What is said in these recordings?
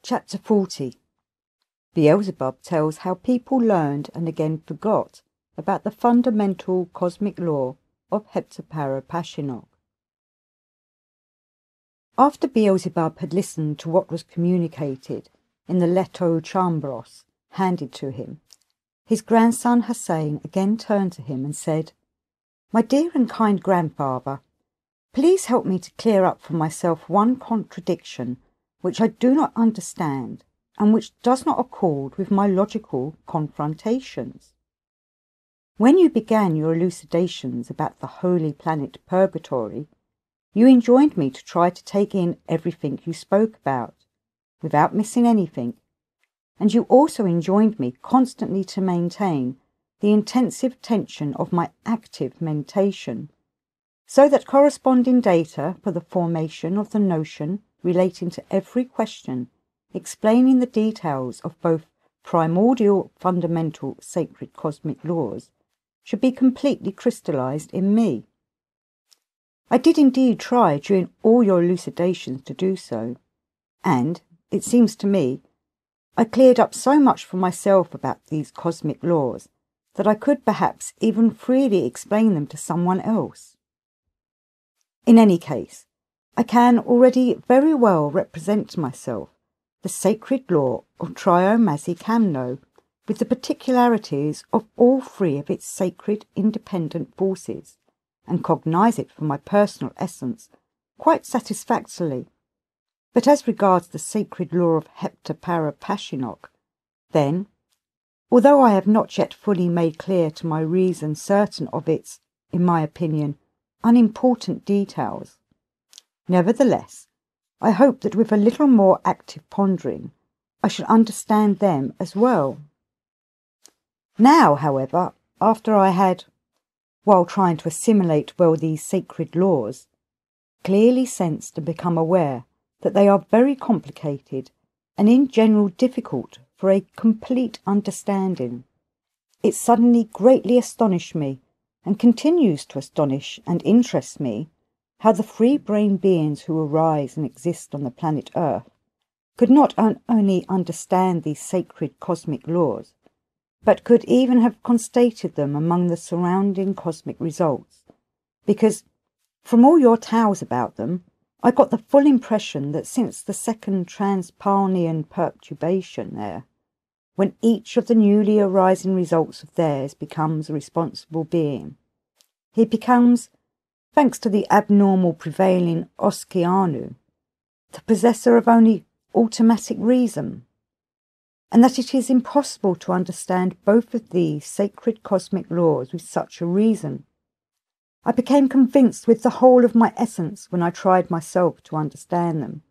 Chapter 40. Beelzebub tells how people learned and again forgot about the fundamental cosmic law of Heptaparaparshinokh. After Beelzebub had listened to what was communicated in the Leto Chambros handed to him, his grandson Hussein again turned to him and said, "My dear and kind grandfather, please help me to clear up for myself one contradiction which I do not understand and which does not accord with my logical confrontations. When you began your elucidations about the holy planet Purgatory, you enjoined me to try to take in everything you spoke about, without missing anything, and you also enjoined me constantly to maintain the intensive tension of my active mentation, so that corresponding data for the formation of the notion relating to every question explaining the details of both primordial fundamental sacred cosmic laws should be completely crystallized in me. I did indeed try during all your elucidations to do so, and, it seems to me, I cleared up so much for myself about these cosmic laws that I could perhaps even freely explain them to someone else. In any case, I can already very well represent to myself the sacred law of Triomazzi-Camno with the particularities of all three of its sacred independent forces, and cognize it for my personal essence quite satisfactorily. But as regards the sacred law of Heptaparaparshinokh, then, although I have not yet fully made clear to my reason certain of its, in my opinion, unimportant details, nevertheless, I hope that with a little more active pondering, I shall understand them as well. Now, however, after I had, while trying to assimilate well these sacred laws, clearly sensed and become aware that they are very complicated and in general difficult for a complete understanding, it suddenly greatly astonished me, and continues to astonish and interest me, how the free-brained beings who arise and exist on the planet Earth could not only understand these sacred cosmic laws, but could even have constated them among the surrounding cosmic results, because, from all your tales about them, I got the full impression that since the second Transpalnian perturbation there, when each of the newly arising results of theirs becomes a responsible being, he becomes, thanks to the abnormal prevailing Oskianu, the possessor of only automatic reason, and that it is impossible to understand both of these sacred cosmic laws with such a reason. I became convinced with the whole of my essence when I tried myself to understand them."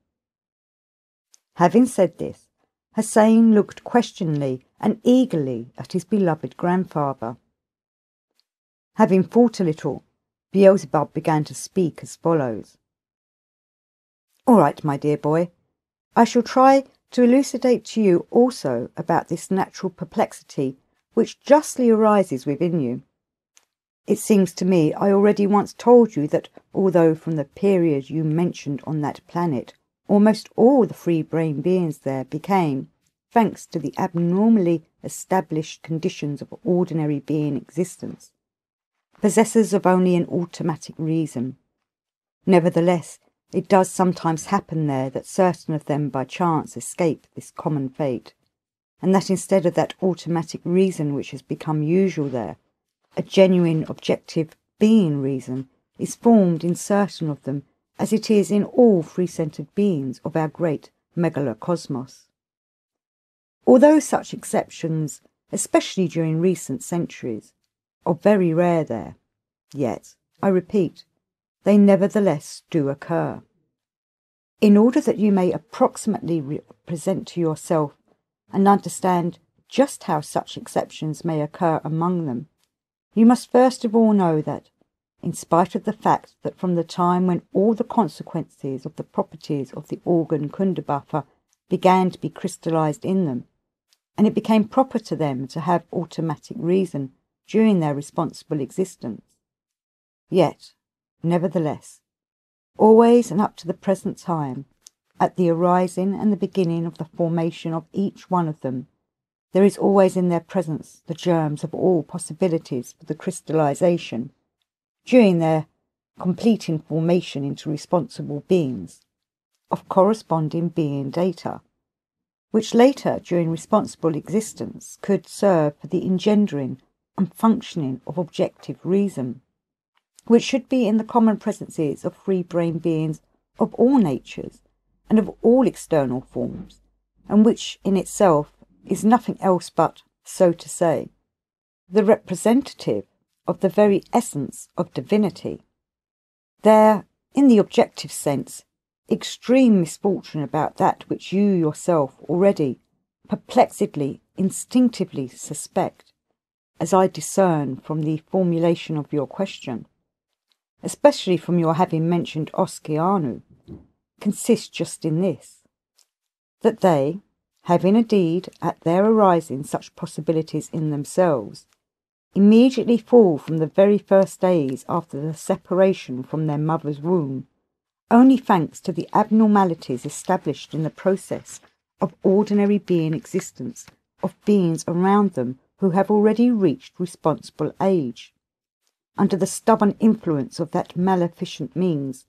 Having said this, Hussein looked questioningly and eagerly at his beloved grandfather. Having thought a little, Beelzebub began to speak as follows. "All right, my dear boy, I shall try to elucidate to you also about this natural perplexity which justly arises within you. It seems to me I already once told you that although from the period you mentioned on that planet, almost all the free-brain beings there became, thanks to the abnormally established conditions of ordinary being existence, possessors of only an automatic reason. Nevertheless, it does sometimes happen there that certain of them by chance escape this common fate, and that instead of that automatic reason which has become usual there, a genuine objective being reason is formed in certain of them, as it is in all free-centred beings of our great megalocosmos. Although such exceptions, especially during recent centuries, are very rare there, yet, I repeat, they nevertheless do occur. In order that you may approximately represent to yourself and understand just how such exceptions may occur among them, you must first of all know that, in spite of the fact that from the time when all the consequences of the properties of the organ Kundabuffer began to be crystallized in them, and it became proper to them to have automatic reason during their responsible existence, yet, nevertheless, always and up to the present time, at the arising and the beginning of the formation of each one of them, there is always in their presence the germs of all possibilities for the crystallization, during their completing formation into responsible beings, of corresponding being data, which later, during responsible existence, could serve for the engendering and functioning of objective reason, which should be in the common presences of free brain beings of all natures and of all external forms, and which in itself is nothing else but, so to say, the representative of the very essence of divinity. There, in the objective sense, extreme misfortune about that which you yourself already perplexedly, instinctively suspect, as I discern from the formulation of your question, especially from your having mentioned Oskianu, consists just in this, that they, having indeed at their arising such possibilities in themselves, immediately fall from the very first days after the separation from their mother's womb, only thanks to the abnormalities established in the process of ordinary being existence of beings around them who have already reached responsible age, under the stubborn influence of that maleficent means,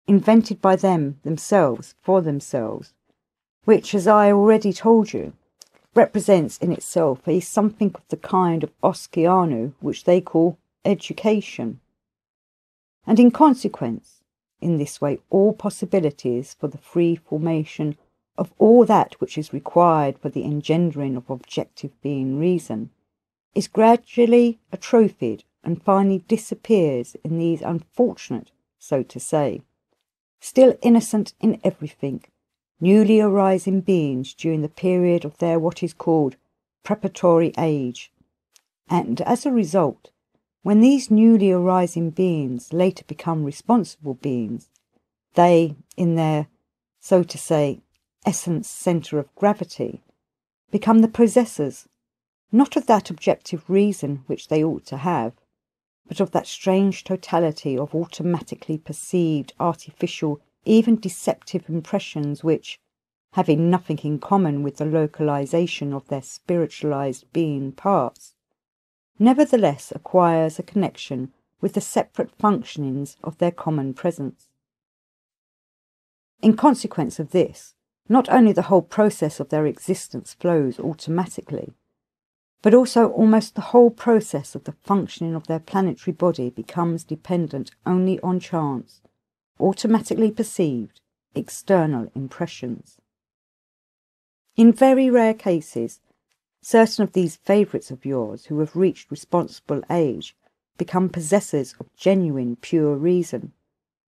invented by them themselves for themselves, which, as I already told you, represents in itself a something of the kind of Oskianu which they call education. And in consequence, in this way all possibilities for the free formation of all that which is required for the engendering of objective being reason is gradually atrophied and finally disappears in these unfortunate, so to say, still innocent in everything, newly arising beings during the period of their what is called preparatory age, and as a result, when these newly arising beings later become responsible beings, they, in their, so to say, essence centre of gravity, become the possessors, not of that objective reason which they ought to have, but of that strange totality of automatically perceived, artificial, even deceptive impressions which, having nothing in common with the localization of their spiritualized being parts, nevertheless acquires a connection with the separate functionings of their common presence. In consequence of this, not only the whole process of their existence flows automatically, but also almost the whole process of the functioning of their planetary body becomes dependent only on chance, automatically perceived, external impressions. In very rare cases, certain of these favourites of yours who have reached responsible age become possessors of genuine pure reason,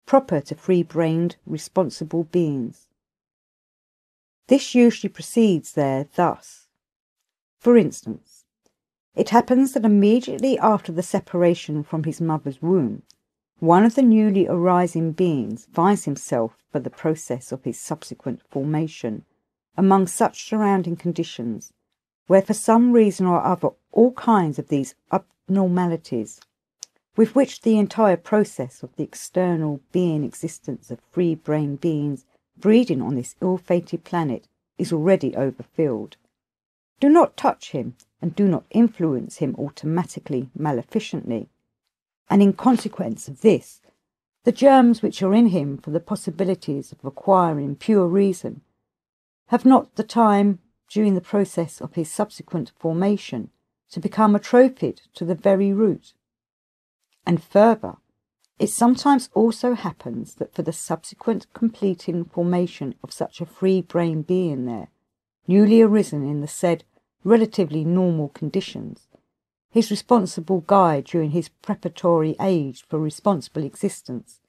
proper to free-brained, responsible beings. This usually proceeds there thus. For instance, it happens that immediately after the separation from his mother's womb, one of the newly arising beings finds himself, for the process of his subsequent formation, among such surrounding conditions, where for some reason or other all kinds of these abnormalities, with which the entire process of the external being existence of free brain beings breeding on this ill-fated planet is already overfilled, do not touch him and do not influence him automatically, maleficently, and in consequence of this, the germs which are in him for the possibilities of acquiring pure reason have not the time, during the process of his subsequent formation, to become atrophied to the very root. And further, it sometimes also happens that for the subsequent completing formation of such a free brain being there, newly arisen in the said relatively normal conditions, his responsible guide during his preparatory age for responsible existence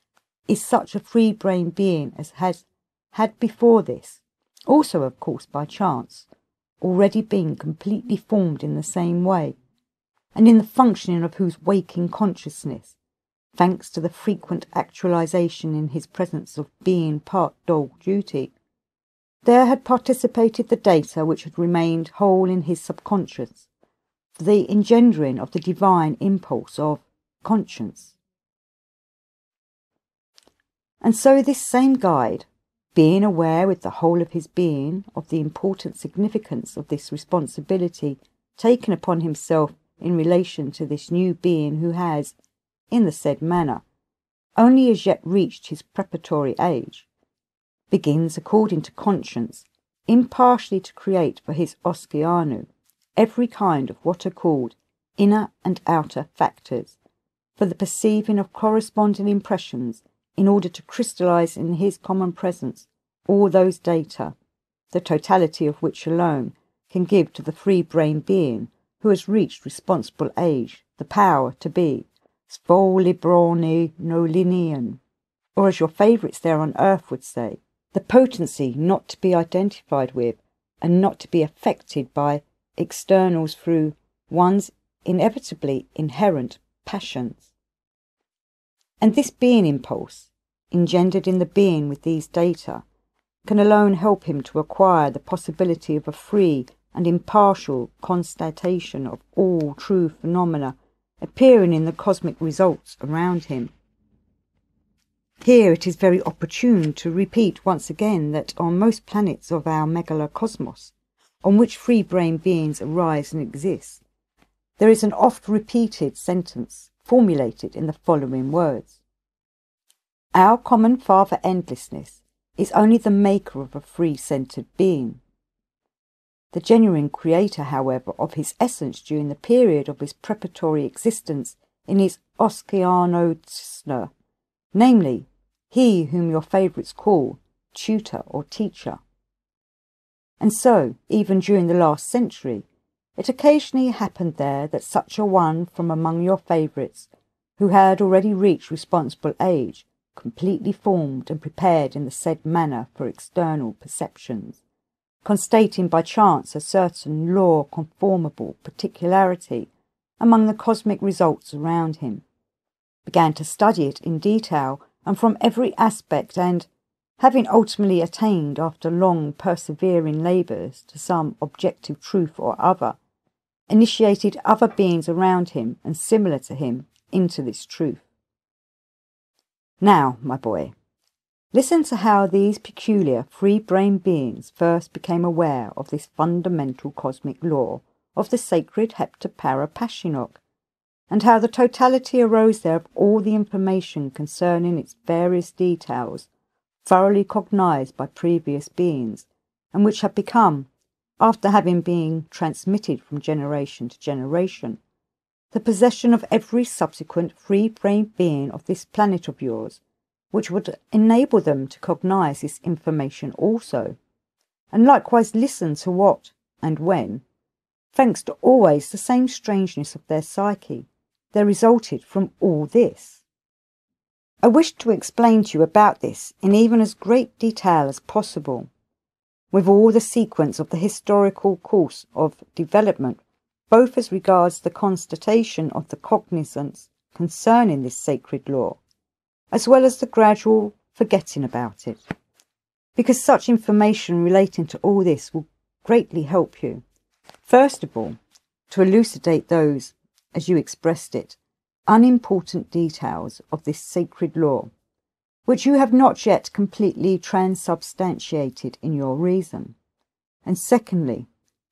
is such a free brain being as has had before this, also of course by chance, already been completely formed in the same way, and in the functioning of whose waking consciousness, thanks to the frequent actualization in his presence of being part dog duty, there had participated the data which had remained whole in his subconscious, for the engendering of the divine impulse of conscience. And so this same guide, Being aware with the whole of his being of the important significance of this responsibility taken upon himself in relation to this new being who has, in the said manner, only as yet reached his preparatory age, begins, according to conscience, impartially to create for his Oskianu every kind of what are called inner and outer factors, for the perceiving of corresponding impressions, in order to crystallize in his common presence all those data, the totality of which alone can give to the free-brained being who has reached responsible age the power to be svolibroni nolinian, or as your favourites there on earth would say, the potency not to be identified with and not to be affected by externals through one's inevitably inherent passions. And this being impulse, engendered in the being with these data, can alone help him to acquire the possibility of a free and impartial constatation of all true phenomena appearing in the cosmic results around him. Here it is very opportune to repeat once again that on most planets of our megalocosmos, on which free-brained beings arise and exist, there is an oft-repeated sentence formulated in the following words: Our common Father Endlessness is only the maker of a free-centered being. The genuine creator, however, of his essence during the period of his preparatory existence in his Oskianotsna, namely, he whom your favourites call tutor or teacher. And so, even during the last century, it occasionally happened there that such a one from among your favourites, who had already reached responsible age, completely formed and prepared in the said manner for external perceptions, constating by chance a certain law-conformable particularity among the cosmic results around him, began to study it in detail and from every aspect, and, having ultimately attained after long persevering labours to some objective truth or other, initiated other beings around him and similar to him into this truth. Now, my boy, listen to how these peculiar free-brained beings first became aware of this fundamental cosmic law of the sacred Heptaparaparshinokh, and how the totality arose there of all the information concerning its various details, thoroughly cognized by previous beings, and which had become, after having been transmitted from generation to generation, the possession of every subsequent free-brained being of this planet of yours, which would enable them to cognize this information also, and likewise listen to what and when, thanks to always the same strangeness of their psyche, there resulted from all this. I wish to explain to you about this in even as great detail as possible, with all the sequence of the historical course of development, both as regards the constatation of the cognizance concerning this sacred law, as well as the gradual forgetting about it, because such information relating to all this will greatly help you, first of all, to elucidate those, as you expressed it, unimportant details of this sacred law, which you have not yet completely transubstantiated in your reason. And secondly,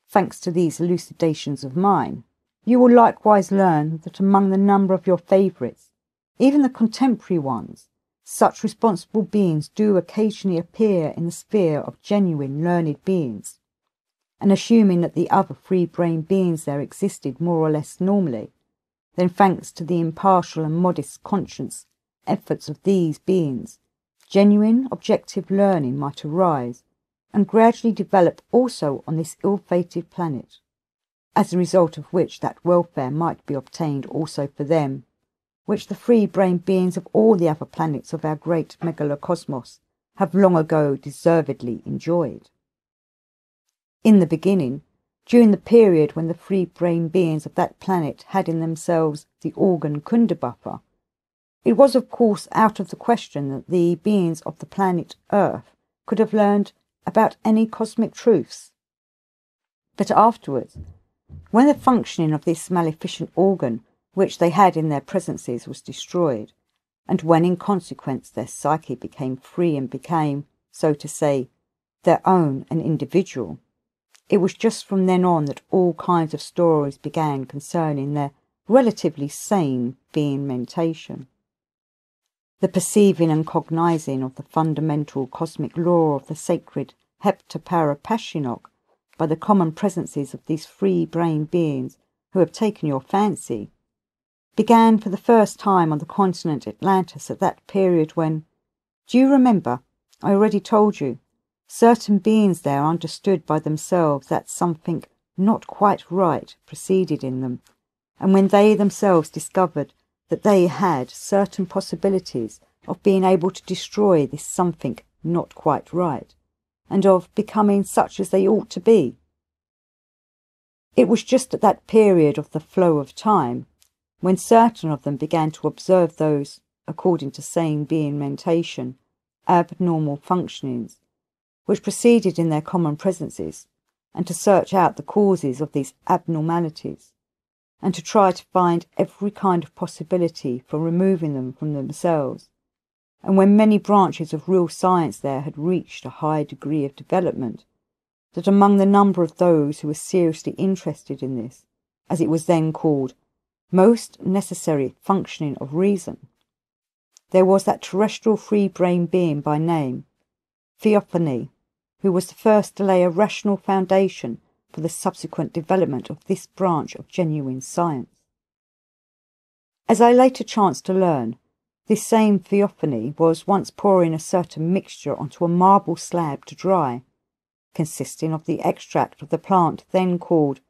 thanks to these elucidations of mine, you will likewise learn that among the number of your favourites, even the contemporary ones, such responsible beings do occasionally appear in the sphere of genuine learned beings, and assuming that the other free-brained beings there existed more or less normally, then thanks to the impartial and modest conscience efforts of these beings, genuine objective learning might arise and gradually develop also on this ill-fated planet, as a result of which that welfare might be obtained also for them, which the free-brained beings of all the other planets of our great megalocosmos have long ago deservedly enjoyed. In the beginning, during the period when the free-brained beings of that planet had in themselves the organ Kundabuffer, it was of course out of the question that the beings of the planet Earth could have learned about any cosmic truths. But afterwards, when the functioning of this maleficent organ which they had in their presences was destroyed, and when in consequence their psyche became free and became, so to say, their own and individual, it was just from then on that all kinds of stories began concerning their relatively sane being mentation. The perceiving and cognizing of the fundamental cosmic law of the sacred Heptaparaparshinokh by the common presences of these free-brained beings who have taken your fancy, began for the first time on the continent Atlantis at that period when, do you remember, I already told you, certain beings there understood by themselves that something not quite right proceeded in them, and when they themselves discovered that they had certain possibilities of being able to destroy this something not quite right, and of becoming such as they ought to be. It was just at that period of the flow of time when certain of them began to observe those, according to sane being mentation, abnormal functionings, which proceeded in their common presences, and to search out the causes of these abnormalities, and to try to find every kind of possibility for removing them from themselves, and when many branches of real science there had reached a high degree of development, that among the number of those who were seriously interested in this, as it was then called, most necessary functioning of reason, there was that terrestrial free-brained being by name, Theophany, who was the first to lay a rational foundation for the subsequent development of this branch of genuine science. As I later chanced to learn, this same Theophany was once pouring a certain mixture onto a marble slab to dry, consisting of the extract of the plant then called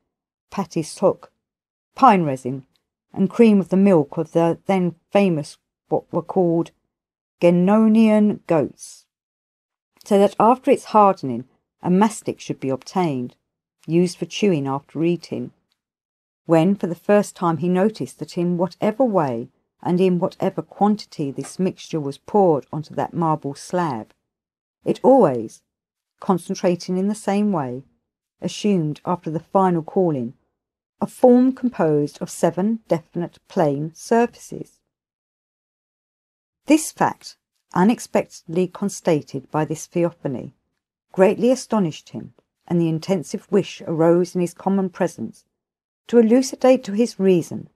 pattisok, pine resin, and cream of the milk of the then famous what were called Genonian goats, so that after its hardening a mastic should be obtained, used for chewing after eating, when for the first time he noticed that in whatever way and in whatever quantity this mixture was poured onto that marble slab, it always, concentrating in the same way, assumed after the final calling a form composed of 7 definite plane surfaces. This fact, unexpectedly constated by this Theophany, greatly astonished him, and the intensive wish arose in his common presence to elucidate to his reason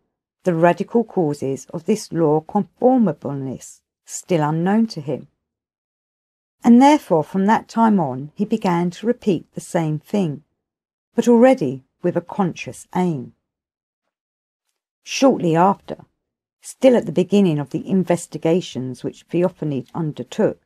the radical causes of this law conformableness still unknown to him. And therefore from that time on he began to repeat the same thing, but already with a conscious aim. Shortly after, still at the beginning of the investigations which Theophany undertook,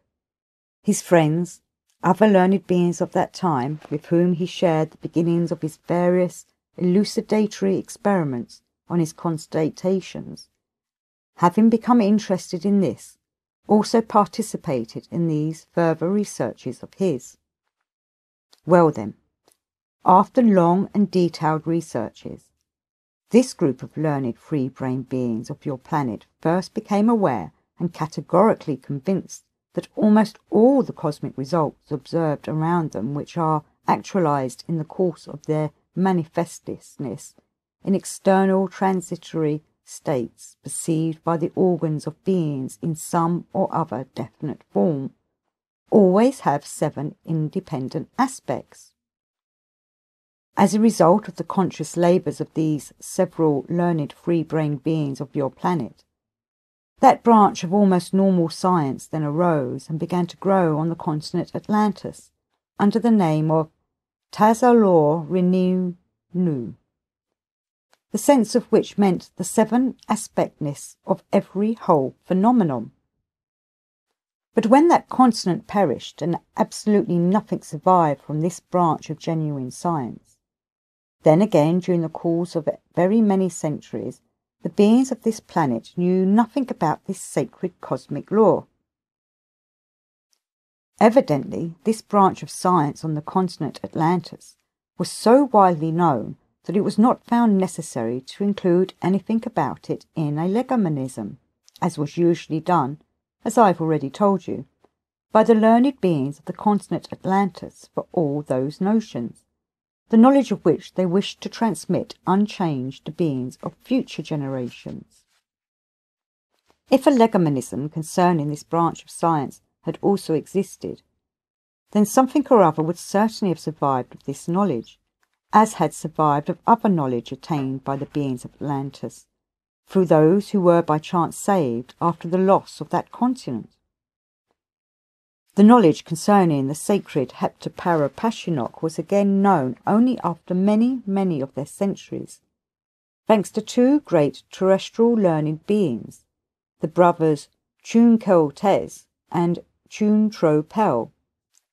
his friends, other learned beings of that time with whom he shared the beginnings of his various elucidatory experiments on his constatations, having become interested in this, also participated in these further researches of his. Well then, after long and detailed researches, this group of learned free-brained beings of your planet first became aware and categorically convinced that almost all the cosmic results observed around them, which are actualized in the course of their manifestness in external transitory states perceived by the organs of beings in some or other definite form, always have 7 independent aspects. As a result of the conscious labours of these several learned free-brained beings of your planet, that branch of almost normal science then arose and began to grow on the continent Atlantis under the name of Law of Nine Foulness, the sense of which meant the 7-aspectness of every whole phenomenon. But when that continent perished and absolutely nothing survived from this branch of genuine science, then again during the course of very many centuries the beings of this planet knew nothing about this sacred cosmic law. Evidently, this branch of science on the continent Atlantis was so widely known that it was not found necessary to include anything about it in a legomenism, as was usually done, as I have already told you, by the learned beings of the continent Atlantis for all those notions, the knowledge of which they wished to transmit unchanged to beings of future generations. If a legomenism concerning this branch of science had also existed, then something or other would certainly have survived of this knowledge, as had survived of other knowledge attained by the beings of Atlantis, through those who were by chance saved after the loss of that continent. The knowledge concerning the sacred Heptaparaparshinokh was again known only after many, many of their centuries, thanks to two great terrestrial learned beings, the brothers Chun-Kel-Tez and Chun-Tro-Pel,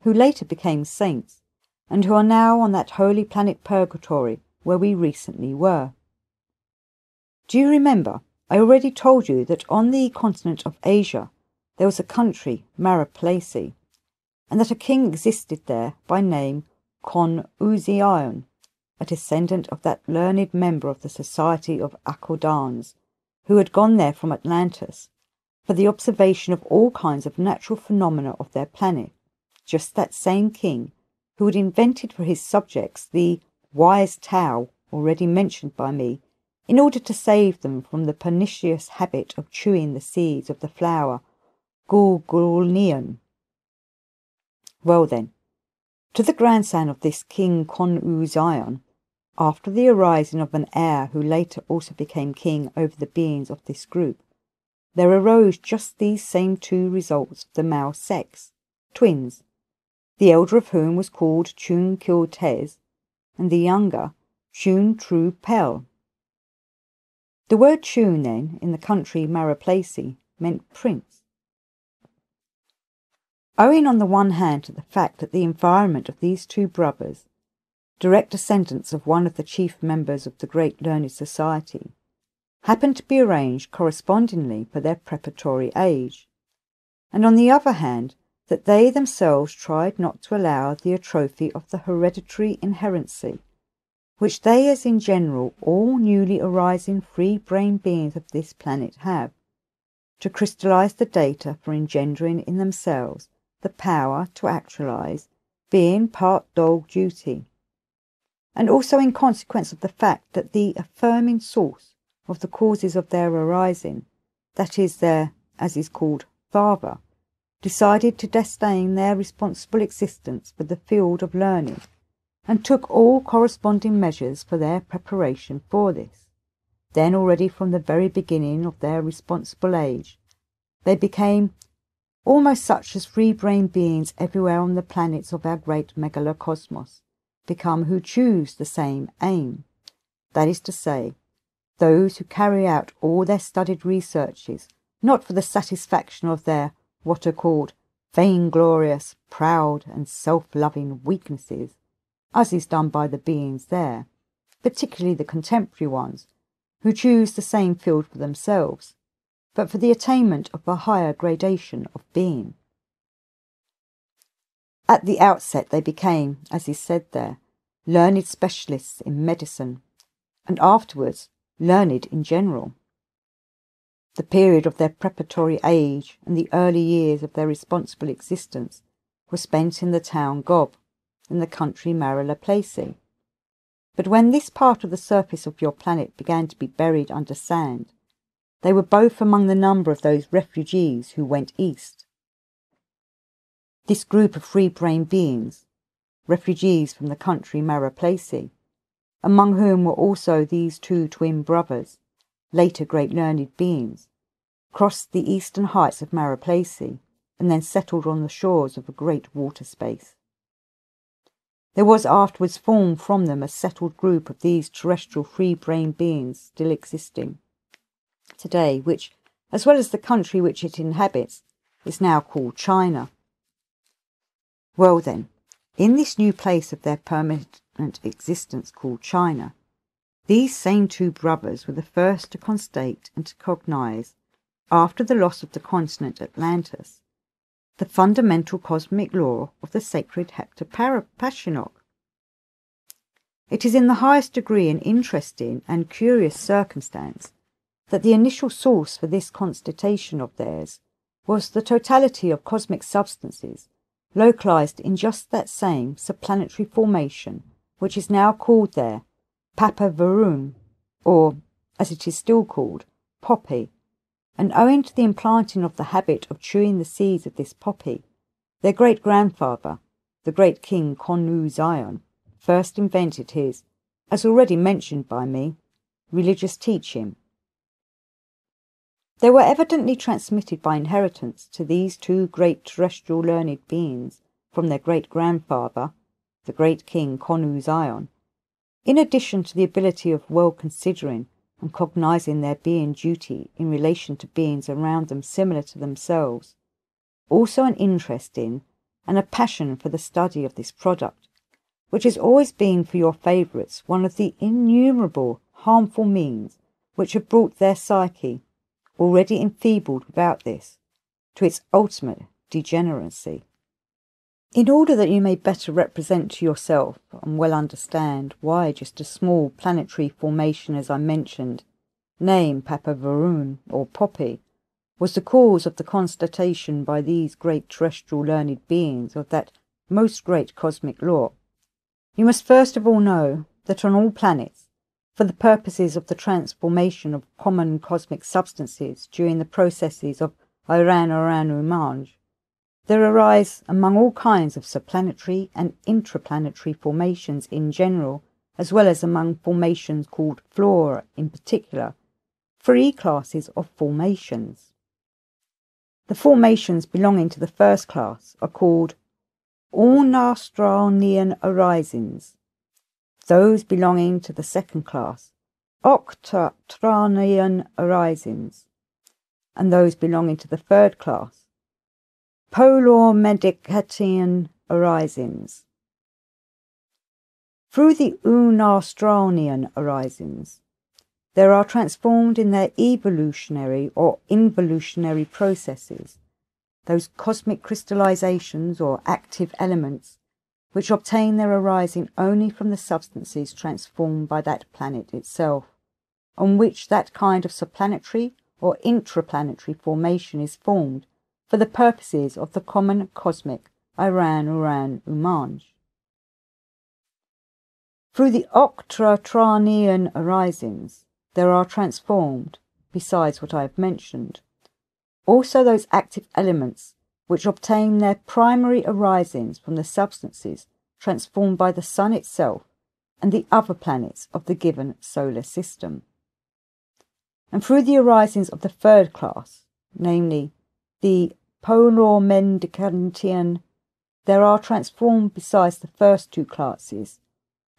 who later became saints, and who are now on that holy planet Purgatory where we recently were. Do you remember, I already told you that on the continent of Asia there was a country, Paraprofessional, and that a king existed there by name Gurdjieff, a descendant of that learned member of the Society of Accordans, who had gone there from Atlantis for the observation of all kinds of natural phenomena of their planet, just that same king who had invented for his subjects the wise Tao already mentioned by me, in order to save them from the pernicious habit of chewing the seeds of the flower Gurdjieff. Well then, to the grandson of this King Gurdjieff, after the arising of an heir who later also became king over the beings of this group, there arose just these same two results of the male sex, twins, the elder of whom was called Chun-Kel-Tez, and the younger Chun-Tro-Pel. The word Chun, then, in the country Paraprofessional, meant prince. Owing on the one hand to the fact that the environment of these two brothers, direct descendants of one of the chief members of the great learned society, happened to be arranged correspondingly for their preparatory age, and on the other hand that they themselves tried not to allow the atrophy of the hereditary inherency, which they, as in general all newly arising free-brain beings of this planet have, to crystallize the data for engendering in themselves the power to actualize, being part dog duty, and also in consequence of the fact that the affirming source of the causes of their arising, that is their, as is called, father, decided to destine their responsible existence for the field of learning, and took all corresponding measures for their preparation for this. Then already from the very beginning of their responsible age, they became almost such as free-brain beings everywhere on the planets of our great megalocosmos become who choose the same aim, that is to say, those who carry out all their studied researches not for the satisfaction of their what are called vainglorious, proud and self-loving weaknesses, as is done by the beings there, particularly the contemporary ones, who choose the same field for themselves, but for the attainment of a higher gradation of being. At the outset they became, as is said there, learned specialists in medicine, and afterwards learned in general. The period of their preparatory age and the early years of their responsible existence were spent in the town Gob, in the country Paraprofessional. But when this part of the surface of your planet began to be buried under sand, they were both among the number of those refugees who went east. This group of free-brain beings, refugees from the country Paraprofessional, among whom were also these two twin brothers, later great learned beings, crossed the eastern heights of Paraprofessional and then settled on the shores of a great water space. There was afterwards formed from them a settled group of these terrestrial free-brain beings still existing today, which, as well as the country which it inhabits, is now called China. Well then, in this new place of their permanent existence called China, these same two brothers were the first to constate and to cognize, after the loss of the continent Atlantis, the fundamental cosmic law of the sacred Heptaparaparshinokh. It is in the highest degree an interesting and curious circumstance that the initial source for this constatation of theirs was the totality of cosmic substances localized in just that same subplanetary formation which is now called there Papaverum, or, as it is still called, poppy, and owing to the implanting of the habit of chewing the seeds of this poppy, their great-grandfather, the great king Konnu Zion, first invented his, as already mentioned by me, religious teaching. They were evidently transmitted by inheritance to these two great terrestrial learned beings from their great-grandfather, the great king Konnu Zion, in addition to the ability of well considering and cognizing their being duty in relation to beings around them similar to themselves, also an interest in and a passion for the study of this product, which has always been for your favourites one of the innumerable harmful means which have brought their psyche, already enfeebled without this, to its ultimate degeneracy. In order that you may better represent to yourself and well understand why just a small planetary formation as I mentioned, name Papaveroon or Poppy, was the cause of the constatation by these great terrestrial learned beings of that most great cosmic law, you must first of all know that on all planets, for the purposes of the transformation of common cosmic substances during the processes of Uranus, there arise among all kinds of subplanetary and intraplanetary formations in general, as well as among formations called Flora in particular, 3 classes of formations. The formations belonging to the first class are called Ornastranian Horizons, those belonging to the second class, Octatranian Horizons, and those belonging to the third class, Polar-Medicatian Horizons. Through the Unastranian Horizons, there are transformed in their evolutionary or involutionary processes those cosmic crystallizations or active elements which obtain their arising only from the substances transformed by that planet itself, on which that kind of subplanetary or intraplanetary formation is formed for the purposes of the common cosmic Uranus. Through the Octatranian Horizons there are transformed, besides what I have mentioned, also those active elements which obtain their primary arisings from the substances transformed by the Sun itself and the other planets of the given solar system. And through the arisings of the third class, namely the Polar-Medicatian, there are transformed besides the first 2 classes,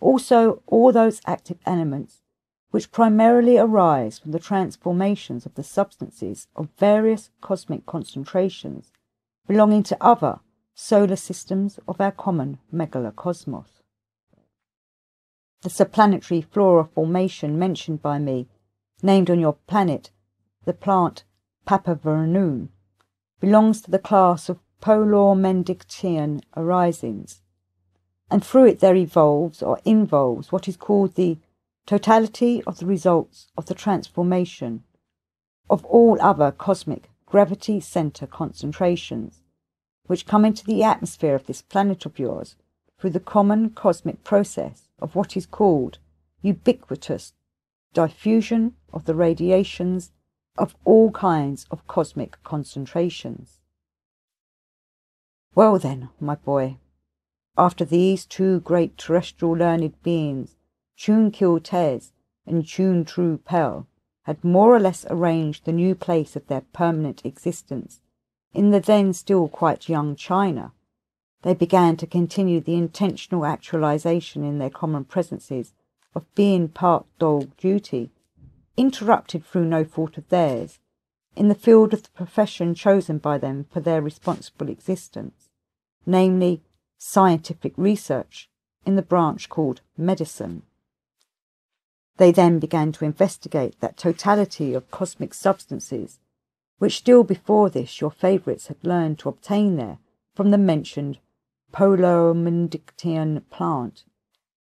also all those active elements which primarily arise from the transformations of the substances of various cosmic concentrations belonging to other solar systems of our common megalocosmos. The subplanetary Flora formation mentioned by me, named on your planet the plant Papaveroon, belongs to the class of Polar-Medicatian Horizons, and through it there evolves or involves what is called the totality of the results of the transformation of all other cosmic gravity center concentrations, which come into the atmosphere of this planet of yours through the common cosmic process of what is called ubiquitous diffusion of the radiations of all kinds of cosmic concentrations. Well then, my boy, after these 2 great terrestrial learned beings, Chun Kil Tez and Chun Tru Pel, had more or less arranged the new place of their permanent existence in the then still quite young China, they began to continue the intentional actualization in their common presences of being part dog duty, interrupted through no fault of theirs, in the field of the profession chosen by them for their responsible existence, namely scientific research in the branch called medicine. They then began to investigate that totality of cosmic substances, which still before this your favourites had learned to obtain there from the mentioned Polar-Medicatian plant,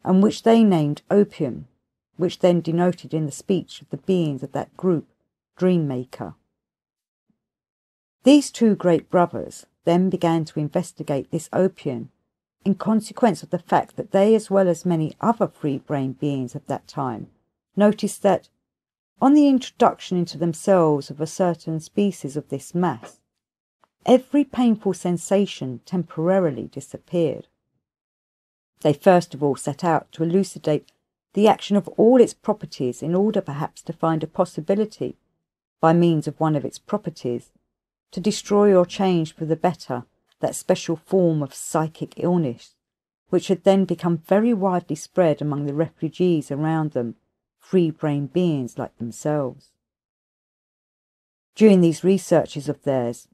and which they named opium, which then denoted in the speech of the beings of that group, Dream Maker. These 2 great brothers then began to investigate this opium, in consequence of the fact that they, as well as many other free-brained beings of that time, noticed that, on the introduction into themselves of a certain species of this mass, every painful sensation temporarily disappeared. They first of all set out to elucidate the action of all its properties in order perhaps to find a possibility, by means of one of its properties, to destroy or change for the better that special form of psychic illness, which had then become very widely spread among the refugees around them, free-brained beings like themselves. During these researches of theirs,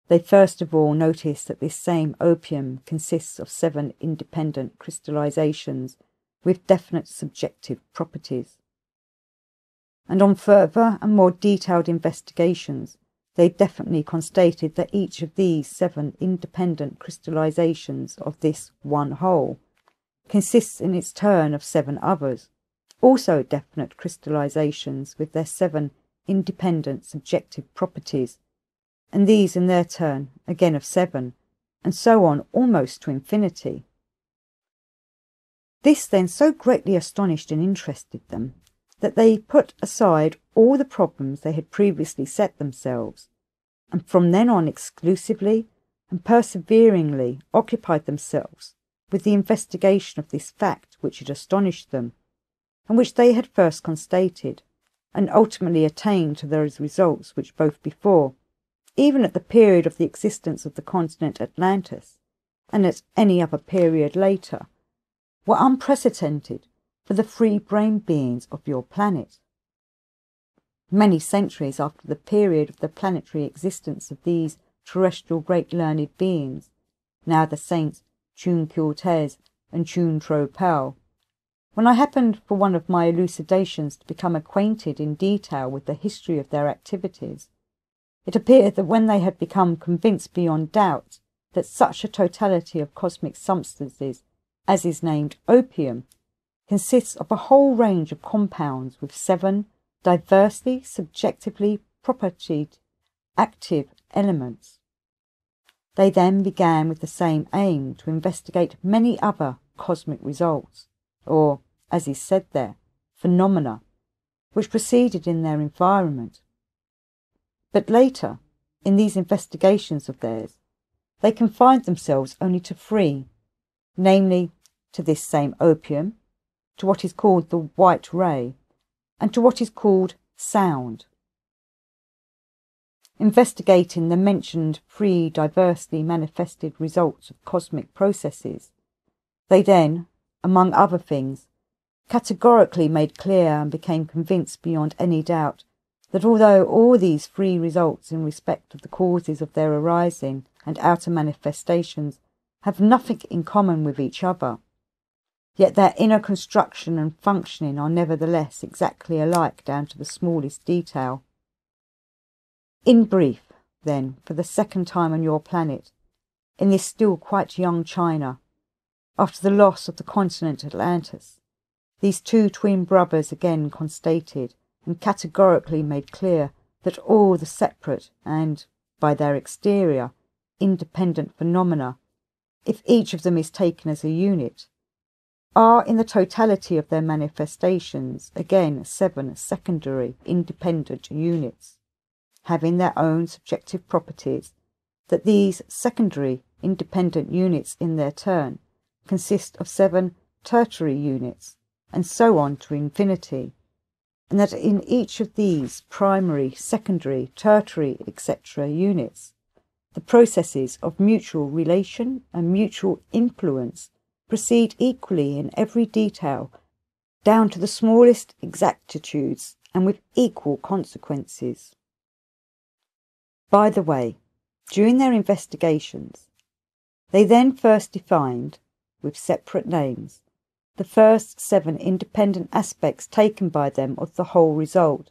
they first of all noticed that this same opium consists of 7 independent crystallizations with definite subjective properties. And on further and more detailed investigations, they definitely constated that each of these 7 independent crystallizations of this one whole consists in its turn of 7 others, also definite crystallizations with their 7 independent subjective properties, and these in their turn again of 7, and so on almost to infinity. This then so greatly astonished and interested them that they put aside all the problems they had previously set themselves, and from then on exclusively and perseveringly occupied themselves with the investigation of this fact which had astonished them, and which they had first constated, and ultimately attained to those results which both before, even at the period of the existence of the continent Atlantis, and at any other period later, were unprecedented for the free-brained beings of your planet. Many centuries after the period of the planetary existence of these terrestrial great learned beings, now the saints Chun Kyo-Tez and Chun Tro-Pal, when I happened for one of my elucidations to become acquainted in detail with the history of their activities, it appeared that when they had become convinced beyond doubt that such a totality of cosmic substances as is named opium consists of a whole range of compounds with 7 diversely subjectively propertied active elements, they then began with the same aim to investigate many other cosmic results, or, as is said there, phenomena, which proceeded in their environment. But later, in these investigations of theirs, they confined themselves only to 3, namely, to this same opium, to what is called the white ray, and to what is called sound. Investigating the mentioned 3 diversely manifested results of cosmic processes, they then, among other things, categorically made clear and became convinced beyond any doubt that although all these 3 results in respect of the causes of their arising and outer manifestations have nothing in common with each other, yet their inner construction and functioning are nevertheless exactly alike down to the smallest detail. In brief, then, for the second time on your planet, in this still quite young China, after the loss of the continent Atlantis, these 2 twin brothers again constated and categorically made clear that all the separate and, by their exterior, independent phenomena, if each of them is taken as a unit, are in the totality of their manifestations again 7 secondary independent units, having their own subjective properties, that these secondary independent units in their turn consist of 7 tertiary units, and so on to infinity, and that in each of these primary, secondary, tertiary, etc. units, the processes of mutual relation and mutual influence proceed equally in every detail, down to the smallest exactitudes, and with equal consequences. By the way, during their investigations, they then first defined, with separate names, the first 7 independent aspects taken by them of the whole result,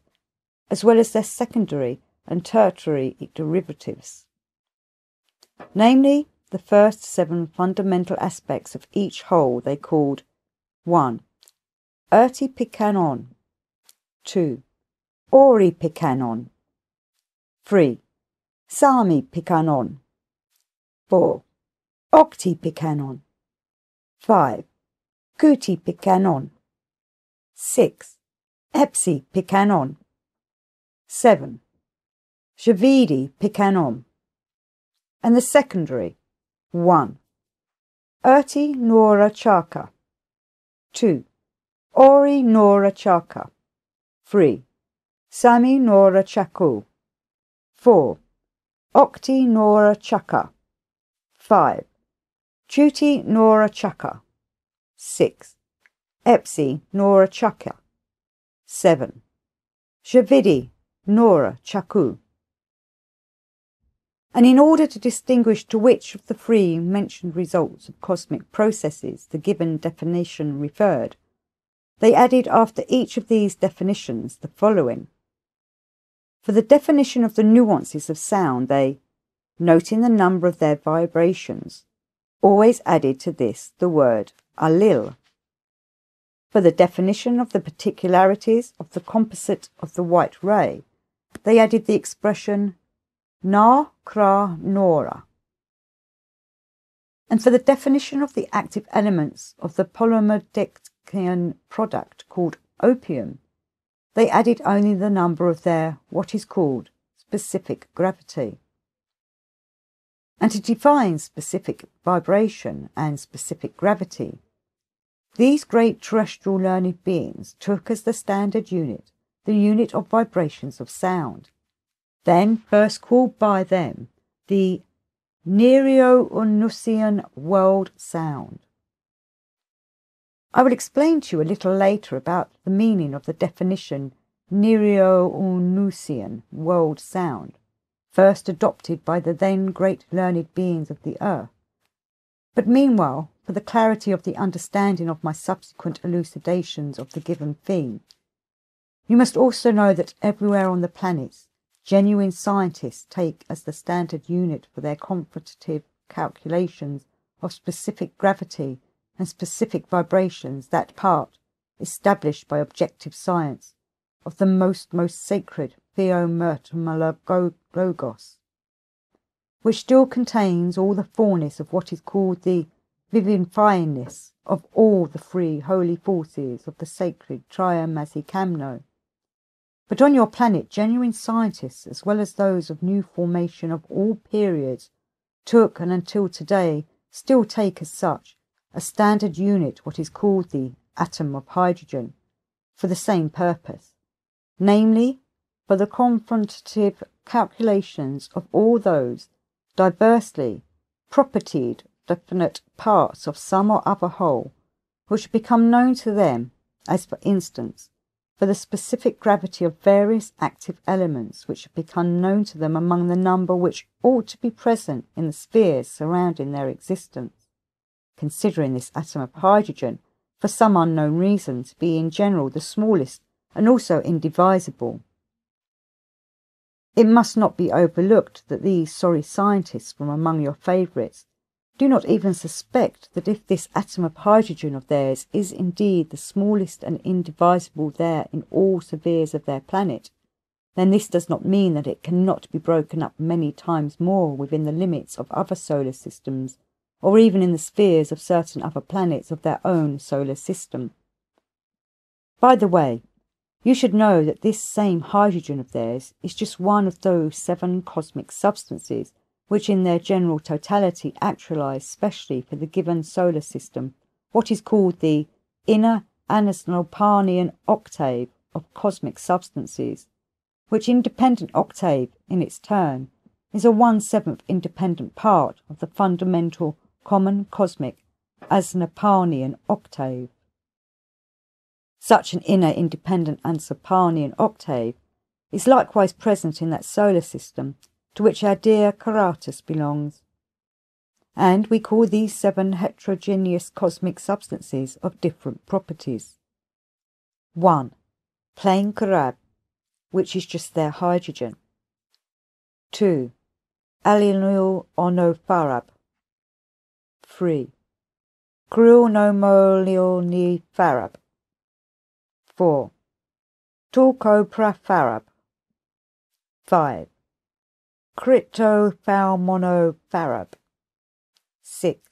as well as their secondary and tertiary derivatives. Namely, the first 7 fundamental aspects of each whole they called 1. Erti Pikanon, 2. Ori Pikanon, 3. Sami Pikanon, 4. Okti Pikanon, 5. Kuti Pikanon, 6. Epsi Pikanon, 7. Javidi Pikanon, and the secondary 1. Erti Nora Chaka, 2. Ori Nora Chaka. 3. Sami Nora Chaku. 4. Okti Nora Chaka. 5. Chuti Nora Chaka. 6. Epsi Nora Chaka. 7. Shavidi Nora Chaku. And in order to distinguish to which of the three mentioned results of cosmic processes the given definition referred, they added after each of these definitions the following. For the definition of the nuances of sound, they, noting the number of their vibrations, always added to this the word alil. For the definition of the particularities of the composite of the white ray, they added the expression na kra nora. And for the definition of the active elements of the polymodectian product called opium, they added only the number of their what is called specific gravity. And to define specific vibration and specific gravity, these great terrestrial learned beings took as the standard unit the unit of vibrations of sound, then first called by them the Neo-Unusian world sound. I will explain to you a little later about the meaning of the definition Neo-Unusian world sound, first adopted by the then great learned beings of the earth. But meanwhile, for the clarity of the understanding of my subsequent elucidations of the given theme, you must also know that everywhere on the planets, genuine scientists take as the standard unit for their comparative calculations of specific gravity and specific vibrations that part, established by objective science, of the most sacred Theomertamologos, which still contains all the fullness of what is called the vivifyingness of all the three holy forces of the sacred Triamazikamno. But on your planet, genuine scientists, as well as those of new formation of all periods, took and until today still take as such a standard unit what is called the atom of hydrogen, for the same purpose, namely, for the confrontative calculations of all those diversely propertied definite parts of some or other whole, which become known to them, as for instance, for the specific gravity of various active elements which have become known to them among the number which ought to be present in the spheres surrounding their existence, considering this atom of hydrogen, for some unknown reason, to be in general the smallest and also indivisible. It must not be overlooked that these sorry scientists from among your favourites do not even suspect that if this atom of hydrogen of theirs is indeed the smallest and indivisible there in all spheres of their planet, then this does not mean that it cannot be broken up many times more within the limits of other solar systems, or even in the spheres of certain other planets of their own solar system. By the way, you should know that this same hydrogen of theirs is just one of those 7 cosmic substances which in their general totality actualize specially for the given solar system what is called the inner Anasinopanian octave of cosmic substances, which independent octave, in its turn, is a 1/7 independent part of the fundamental common cosmic Anasinopanian octave. Such an inner independent Anasinopanian octave is likewise present in that solar system to which our dear Caratus belongs, and we call these 7 heterogeneous cosmic substances of different properties. 1. Plain Karab, which is just their hydrogen. 2. Alinul Onofarab. 3. Kruonomolionifarab. 4. Tulcoprafarab. 5. Cryptophalmonofarab. 6.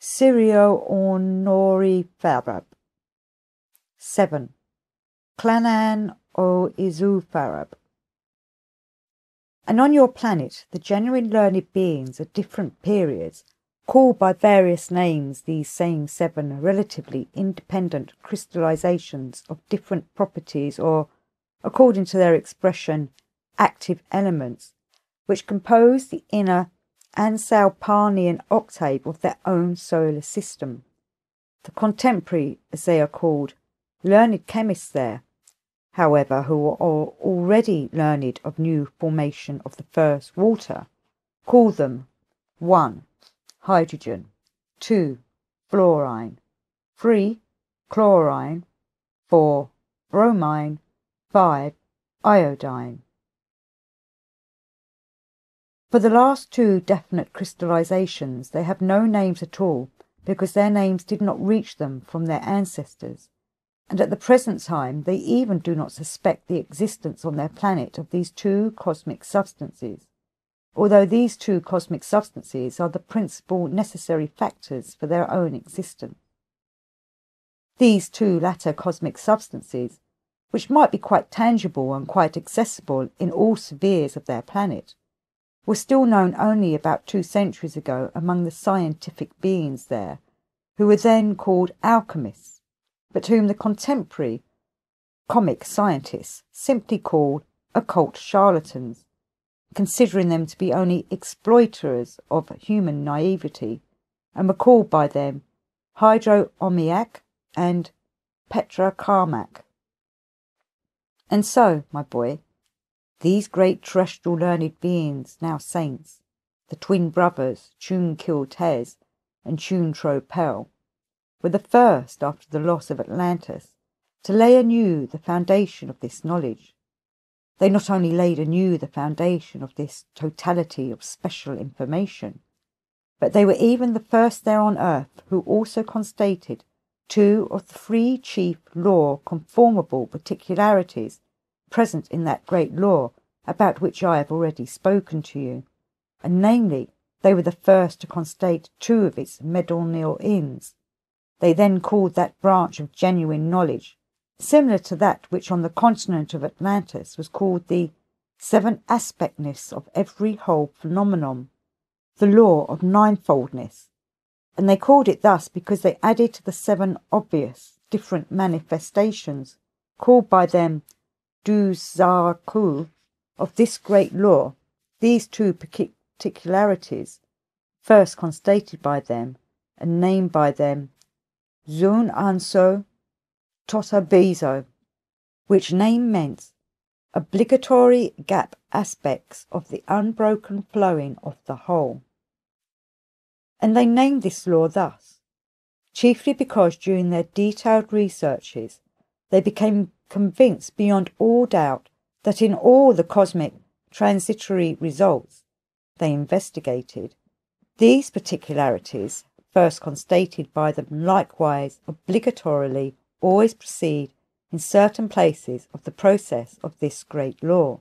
Syrio-ornorifarab. 7. Clanan o Izufarab. And on your planet, the genuine learned beings at different periods call by various names these same 7 relatively independent crystallizations of different properties, or, according to their expression, active elements, which compose the inner Ansalparnian octave of their own solar system. The contemporary, as they are called, learned chemists there, however, who are already learned of new formation of the first water, call them 1. Hydrogen, 2. Fluorine, 3. Chlorine, 4. Bromine, 5. Iodine. For the last 2 definite crystallizations they have no names at all, because their names did not reach them from their ancestors, and at the present time they even do not suspect the existence on their planet of these 2 cosmic substances, although these 2 cosmic substances are the principal necessary factors for their own existence. These 2 latter cosmic substances, which might be quite tangible and quite accessible in all spheres of their planet, were still known only about 2 centuries ago among the scientific beings there, who were then called alchemists, but whom the contemporary comic scientists simply call occult charlatans, considering them to be only exploiters of human naivety, and were called by them Hydromiac and Petrakarmak. And so, my boy, these great terrestrial learned beings, now saints, the twin brothers Chun-Kil-Tez and Chun-Tro-Pel, were the first, after the loss of Atlantis, to lay anew the foundation of this knowledge. They not only laid anew the foundation of this totality of special information, but they were even the first there on earth who also constated 2 of the 3 chief law conformable particularities present in that great law about which I have already spoken to you, and namely, they were the first to constate 2 of its medonil ins. They then called that branch of genuine knowledge, similar to that which on the continent of Atlantis was called the 7 aspectness of every whole phenomenon, the law of ninefoldness, and they called it thus because they added to the 7 obvious different manifestations, called by them Duzarku, of this great law, these 2 particularities, first constated by them and named by them Zun Anso Totabezo, which name meant obligatory gap aspects of the unbroken flowing of the whole. And they named this law thus, chiefly because during their detailed researches they became convinced beyond all doubt that in all the cosmic transitory results they investigated, these particularities, first constated by them, likewise obligatorily always proceed in certain places of the process of this great law.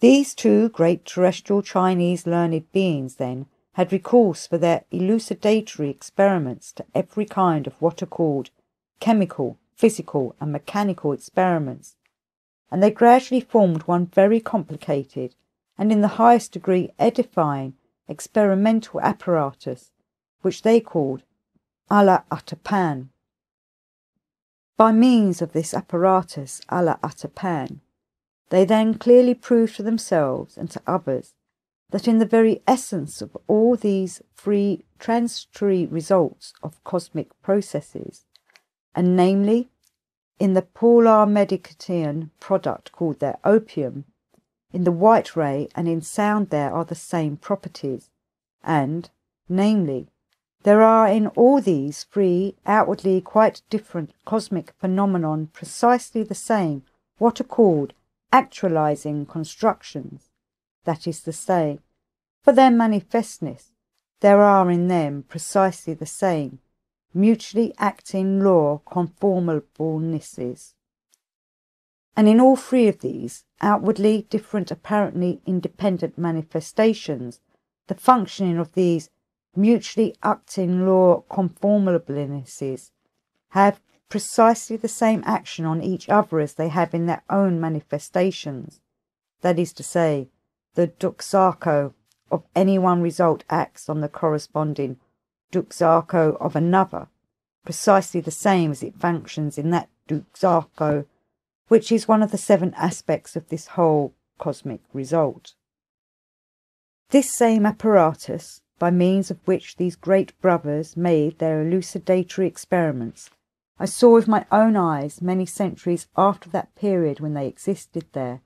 These 2 great terrestrial Chinese learned beings, then, had recourse for their elucidatory experiments to every kind of what are called chemical, physical and mechanical experiments, and they gradually formed one very complicated and in the highest degree edifying experimental apparatus, which they called Ala Atapan. By means of this apparatus Ala Atapan, they then clearly proved to themselves and to others that in the very essence of all these 3 transitory results of cosmic processes, and namely, in the polar medication product called their opium, in the white ray and in sound there are the same properties, and, namely, there are in all these 3 outwardly quite different cosmic phenomenon precisely the same what are called actualizing constructions, that is to say, for their manifestness there are in them precisely the same mutually acting law conformablenesses. And in all 3 of these outwardly different apparently independent manifestations, the functioning of these mutually acting law conformablenesses have precisely the same action on each other as they have in their own manifestations, that is to say, the doxarco of any one result acts on the corresponding duxarco of another, precisely the same as it functions in that duxarco, which is one of the 7 aspects of this whole cosmic result. This same apparatus, by means of which these great brothers made their elucidatory experiments, I saw with my own eyes many centuries after that period when they existed there,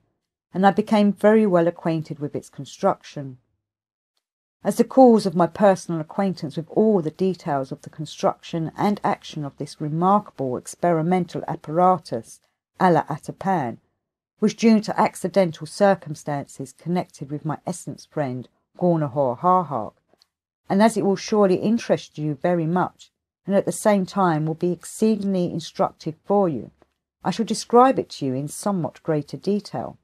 and I became very well acquainted with its construction. As the cause of my personal acquaintance with all the details of the construction and action of this remarkable experimental apparatus à la Heptaparaparshinokh was due to accidental circumstances connected with my essence friend Gurdjieff, and as it will surely interest you very much, and at the same time will be exceedingly instructive for you, I shall describe it to you in somewhat greater detail.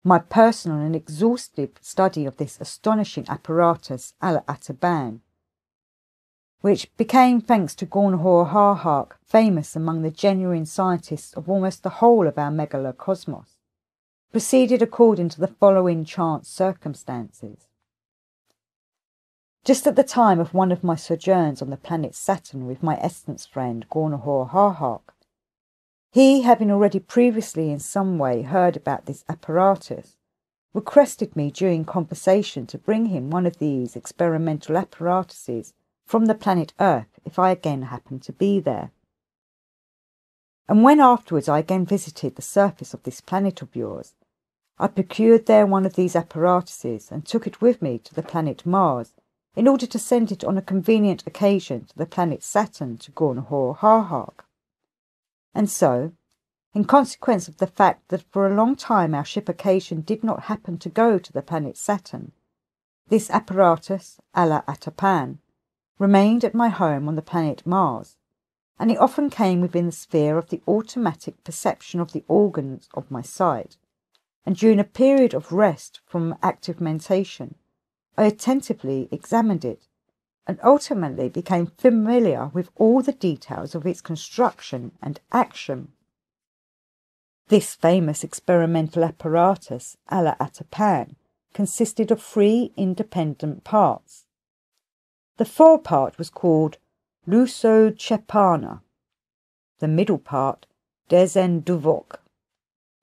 My personal and exhaustive study of this astonishing apparatus à la Heptaparaparshinokh, which became, thanks to Gurdjieff, famous among the genuine scientists of almost the whole of our megalocosmos, proceeded according to the following chance circumstances. Just at the time of one of my sojourns on the planet Saturn with my essence friend Gurdjieff, he, having already previously in some way heard about this apparatus, requested me during conversation to bring him one of these experimental apparatuses from the planet Earth if I again happened to be there. And when afterwards I again visited the surface of this planet of yours, I procured there one of these apparatuses and took it with me to the planet Mars in order to send it on a convenient occasion to the planet Saturn to Gurdjieff. And so, in consequence of the fact that for a long time our ship occasion did not happen to go to the planet Saturn, this apparatus, à la Heptaparaparshinokh, remained at my home on the planet Mars, and it often came within the sphere of the automatic perception of the organs of my sight, and during a period of rest from active mentation, I attentively examined it, and ultimately became familiar with all the details of its construction and action. This famous experimental apparatus, à la Heptaparaparshinokh, consisted of 3 independent parts. The forepart was called Luso-Chepana, the middle part Dezenduvok,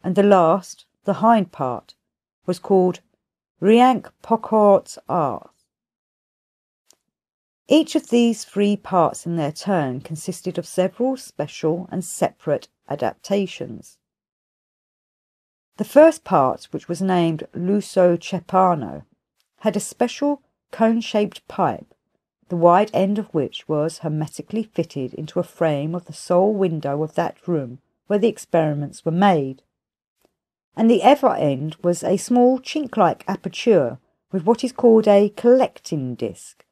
and the last, the hind part, was called Riank Pokorts Ars. Each of these 3 parts in their turn consisted of several special and separate adaptations. The first part, which was named Luso-Chepano, had a special cone-shaped pipe, the wide end of which was hermetically fitted into a frame of the sole window of that room where the experiments were made, and the other end was a small chink-like aperture with what is called a collecting disc,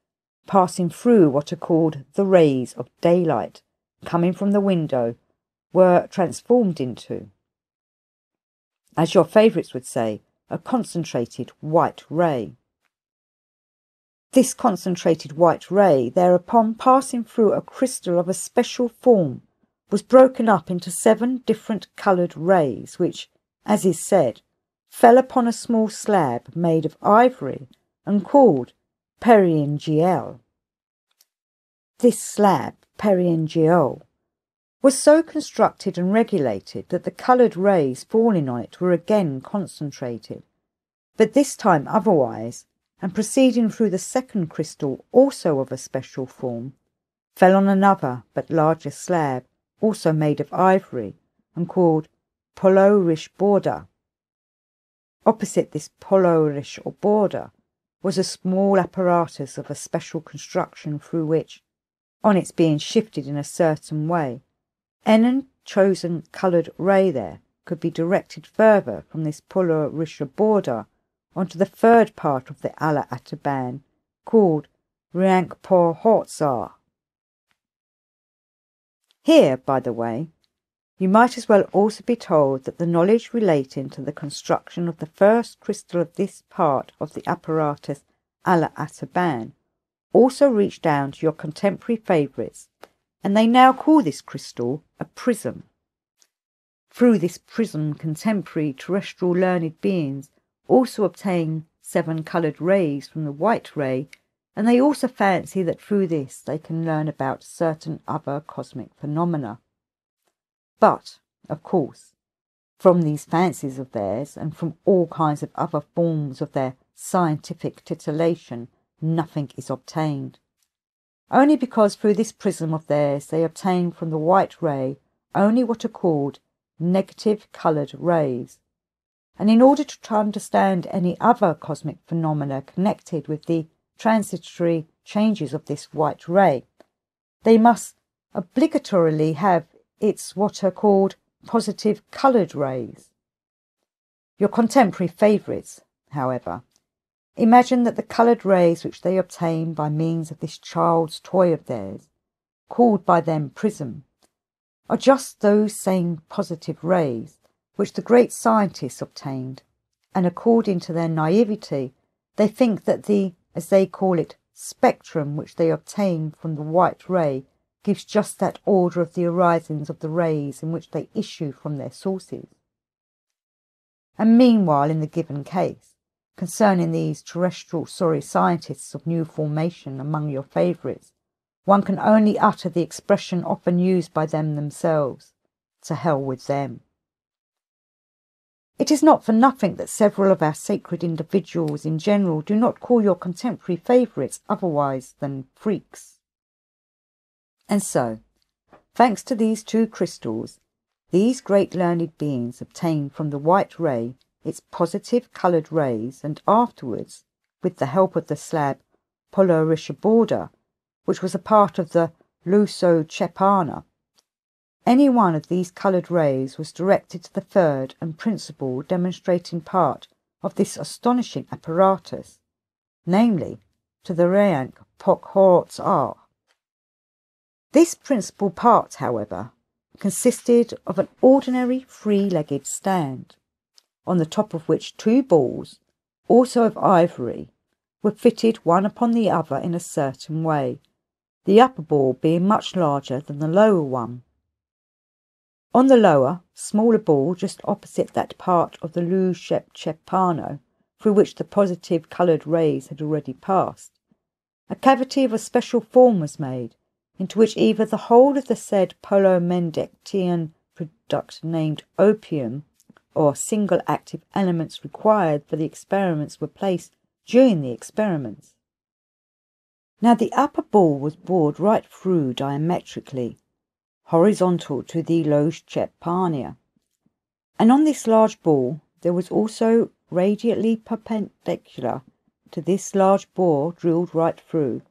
passing through what are called the rays of daylight, coming from the window, were transformed into, as your favourites would say, a concentrated white ray. This concentrated white ray, thereupon passing through a crystal of a special form, was broken up into 7 different coloured rays, which, as is said, fell upon a small slab made of ivory and called periangeal. This slab, periangeal, was so constructed and regulated that the coloured rays falling on it were again concentrated, but this time otherwise, and proceeding through the second crystal, also of a special form, fell on another but larger slab, also made of ivory, and called polorish border. Opposite this polorish or border was a small apparatus of a special construction through which, on its being shifted in a certain way, any chosen coloured ray there could be directed further from this polorish border onto the third part of the à la Heptaparaparshinokh, called Riank Pokorts. Here, by the way, you might as well also be told that the knowledge relating to the construction of the first crystal of this part of the apparatus à la Heptapararshinokh also reached down to your contemporary favourites, and they now call this crystal a prism. Through this prism contemporary terrestrial learned beings also obtain 7 coloured rays from the white ray, and they also fancy that through this they can learn about certain other cosmic phenomena. But, of course, from these fancies of theirs, and from all kinds of other forms of their scientific titillation, nothing is obtained. Only because through this prism of theirs they obtain from the white ray only what are called negative coloured rays. And in order to understand any other cosmic phenomena connected with the transitory changes of this white ray, they must obligatorily have its what are called positive coloured rays. Your contemporary favourites, however, imagine that the coloured rays which they obtain by means of this child's toy of theirs, called by them prism, are just those same positive rays which the great scientists obtained, and according to their naivety, they think that the, as they call it, spectrum which they obtain from the white ray gives just that order of the horizons of the rays in which they issue from their sources. And meanwhile, in the given case, concerning these terrestrial scientists of new formation among your favourites, one can only utter the expression often used by them themselves, to hell with them. It is not for nothing that several of our sacred individuals in general do not call your contemporary favourites otherwise than freaks. And so, thanks to these 2 crystals, these great learned beings obtain from the white ray its positive coloured rays, and afterwards, with the help of the slab Paraprofessional, which was a part of the Luso-Chepana, any one of these coloured rays was directed to the third and principal demonstrating part of this astonishing apparatus, namely, to the Rayank Pokhorts. This principal part, however, consisted of an ordinary 3-legged stand, on the top of which 2 balls, also of ivory, were fitted one upon the other in a certain way, the upper ball being much larger than the lower one. On the lower, smaller ball just opposite that part of the Luso-Chepana through which the positive coloured rays had already passed, a cavity of a special form was made, into which either the whole of the said polymendectian product named opium, or single active elements required for the experiments were placed during the experiments. Now the upper ball was bored right through diametrically, horizontal to the Luso-Chepana, and on this large ball there was also radially perpendicular to this large bore drilled right through,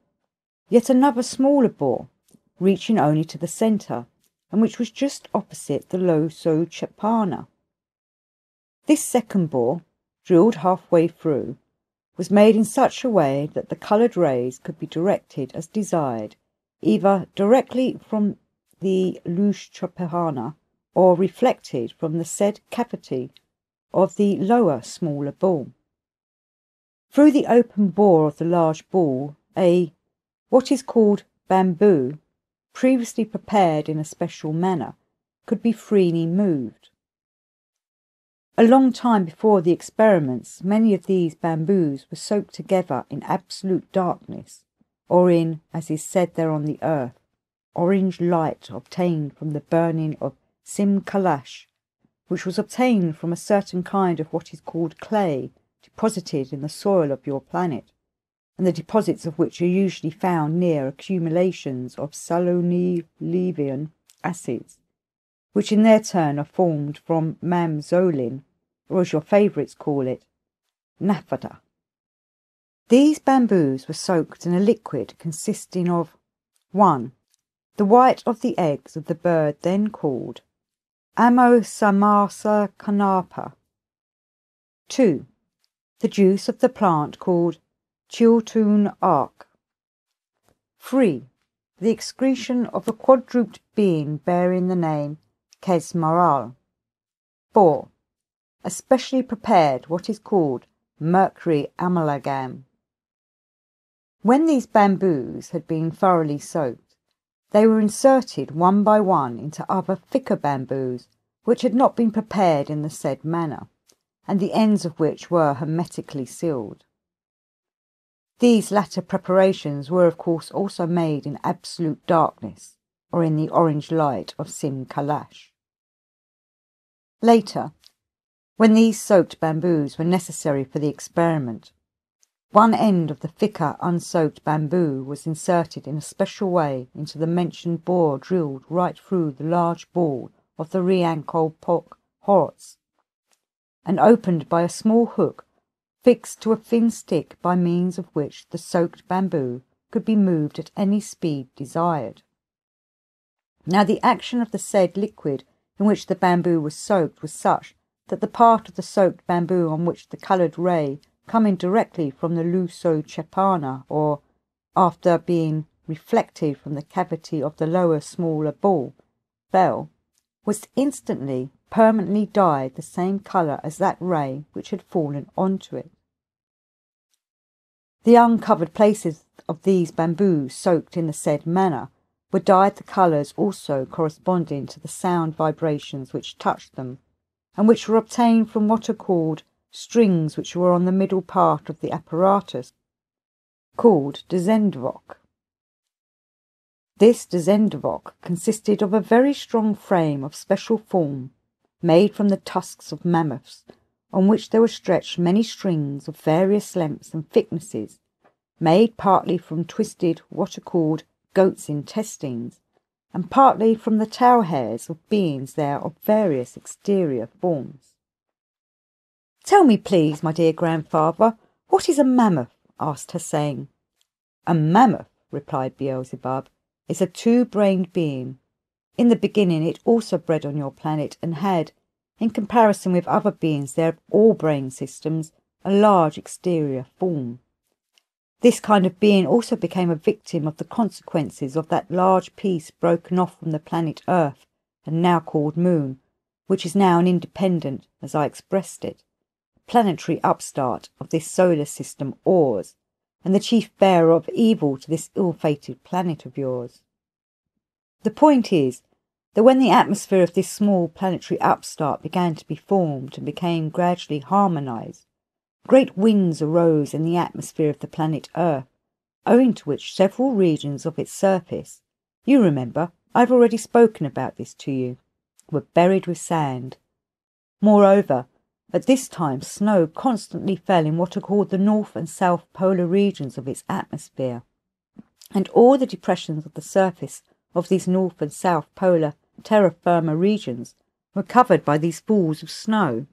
yet another smaller bore, reaching only to the centre, and which was just opposite the Luso-Chepana. This second bore, drilled halfway through, was made in such a way that the coloured rays could be directed as desired, either directly from the Luso-Chepana or reflected from the said cavity of the lower smaller ball. Through the open bore of the large ball, what is called bamboo, previously prepared in a special manner, could be freely moved. A long time before the experiments, many of these bamboos were soaked together in absolute darkness, or in, as is said there on the earth, orange light obtained from the burning of Simkalash, which was obtained from a certain kind of what is called clay, deposited in the soil of your planet, and the deposits of which are usually found near accumulations of salonilevian acids, which in their turn are formed from mamzolin, or as your favourites call it, naphtha. These bamboos were soaked in a liquid consisting of 1. The white of the eggs of the bird then called Amosamasa kanapa. 2. The juice of the plant called Chiltun ark. 3. The excretion of a quadruped being bearing the name Kesmaral. 4. A specially prepared what is called Mercury Amalgam. When these bamboos had been thoroughly soaked, they were inserted one by one into other thicker bamboos which had not been prepared in the said manner, and the ends of which were hermetically sealed. These latter preparations were of course also made in absolute darkness, or in the orange light of Sim Kalash. Later, when these soaked bamboos were necessary for the experiment, one end of the thicker unsoaked bamboo was inserted in a special way into the mentioned bore drilled right through the large ball of the Riankol Pok Horts, and opened by a small hook fixed to a thin stick by means of which the soaked bamboo could be moved at any speed desired. Now the action of the said liquid in which the bamboo was soaked was such that the part of the soaked bamboo on which the coloured ray coming directly from the Luso Chepana, or after being reflected from the cavity of the lower smaller ball, fell, was instantly permanently dyed the same colour as that ray which had fallen onto it. The uncovered places of these bamboos soaked in the said manner were dyed the colours also corresponding to the sound vibrations which touched them, and which were obtained from what are called strings which were on the middle part of the apparatus, called dzendvok. This dzendvok consisted of a very strong frame of special form, made from the tusks of mammoths, on which there were stretched many strings of various lengths and thicknesses, made partly from twisted what are called goats' intestines, and partly from the tail hairs of beings there of various exterior forms. "Tell me, please, my dear grandfather, what is a mammoth?" asked Hussein. "A mammoth," replied Beelzebub, "is a two-brained being. In the beginning it also bred on your planet and had, in comparison with other beings there of all brain systems, a large exterior form. This kind of being also became a victim of the consequences of that large piece broken off from the planet Earth, and now called Moon, which is now an independent, as I expressed it, planetary upstart of this solar system Ours, and the chief bearer of evil to this ill-fated planet of yours. The point is that when the atmosphere of this small planetary upstart began to be formed and became gradually harmonized, great winds arose in the atmosphere of the planet Earth, owing to which several regions of its surface, you remember, I have already spoken about this to you, were buried with sand. Moreover, at this time snow constantly fell in what are called the north and south polar regions of its atmosphere, and all the depressions of the surface of these north and south polar terra firma regions were covered by these falls of snow.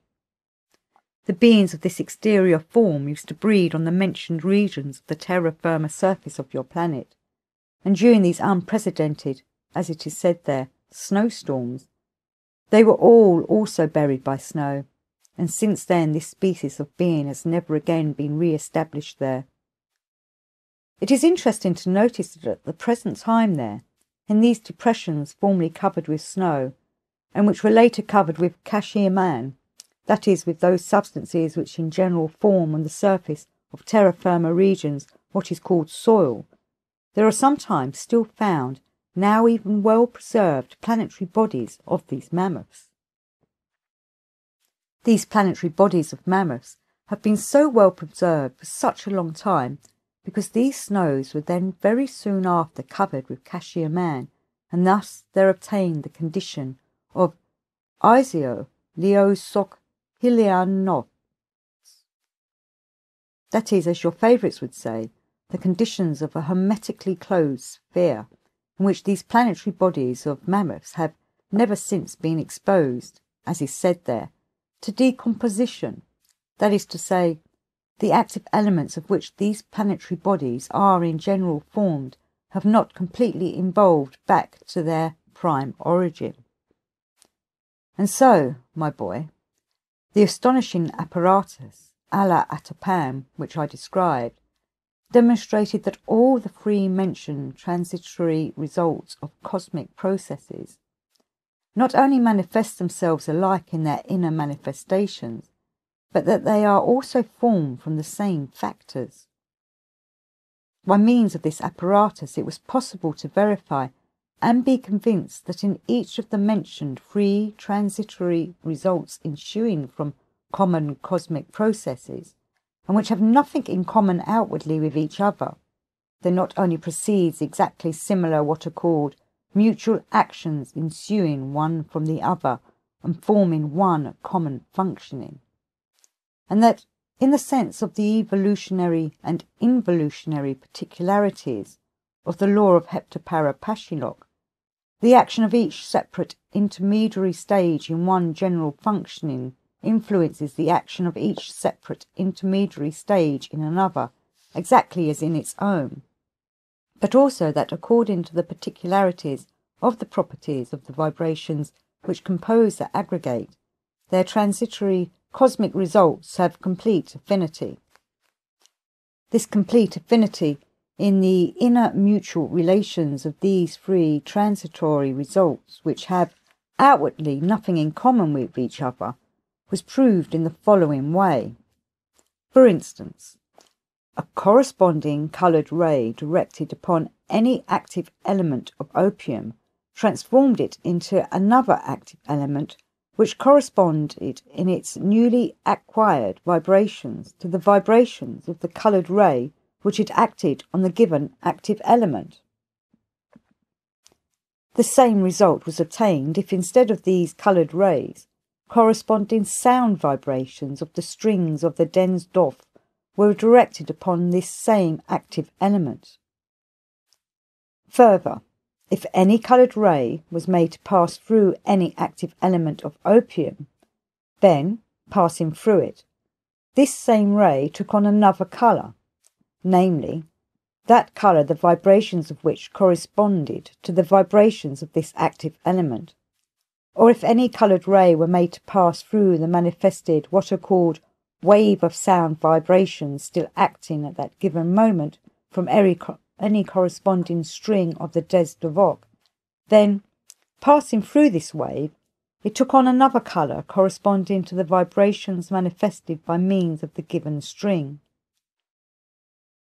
The beings of this exterior form used to breed on the mentioned regions of the terra firma surface of your planet, and during these unprecedented, as it is said there, snowstorms, they were all also buried by snow, and since then this species of being has never again been re-established there. It is interesting to notice that at the present time there, in these depressions formerly covered with snow, and which were later covered with kashiaman, that is, with those substances which in general form on the surface of terra firma regions what is called soil, there are sometimes still found, now even well preserved, planetary bodies of these mammoths. These planetary bodies of mammoths have been so well preserved for such a long time because these snows were then very soon after covered with kashiaman, and thus there obtained the condition of isio leosok hilianos. That is, as your favourites would say, the conditions of a hermetically closed sphere, in which these planetary bodies of mammoths have never since been exposed, as is said there, to decomposition, that is to say, the active elements of which these planetary bodies are in general formed have not completely evolved back to their prime origin. And so, my boy, the astonishing apparatus, a la Atapam, which I described, demonstrated that all the three mentioned transitory results of cosmic processes not only manifest themselves alike in their inner manifestations, but that they are also formed from the same factors. By means of this apparatus it was possible to verify and be convinced that in each of the mentioned three transitory results ensuing from common cosmic processes, and which have nothing in common outwardly with each other, there not only proceeds exactly similar what are called mutual actions ensuing one from the other and forming one common functioning, and that in the sense of the evolutionary and involutionary particularities of the law of Heptaparaparshinokh, the action of each separate intermediary stage in one general functioning influences the action of each separate intermediary stage in another, exactly as in its own, but also that according to the particularities of the properties of the vibrations which compose the aggregate, their transitory cosmic results have complete affinity. This complete affinity in the inner mutual relations of these three transitory results, which have outwardly nothing in common with each other, was proved in the following way. For instance, a corresponding coloured ray directed upon any active element of opium transformed it into another active element which corresponded in its newly acquired vibrations to the vibrations of the coloured ray which had acted on the given active element. The same result was obtained if instead of these coloured rays, corresponding sound vibrations of the strings of the dens doff were directed upon this same active element. Further, if any coloured ray was made to pass through any active element of opium, then, passing through it, this same ray took on another colour, namely, that colour the vibrations of which corresponded to the vibrations of this active element. Or if any coloured ray were made to pass through the manifested what are called wave of sound vibrations still acting at that given moment from any corresponding string of the des devok, then, passing through this wave, it took on another colour corresponding to the vibrations manifested by means of the given string.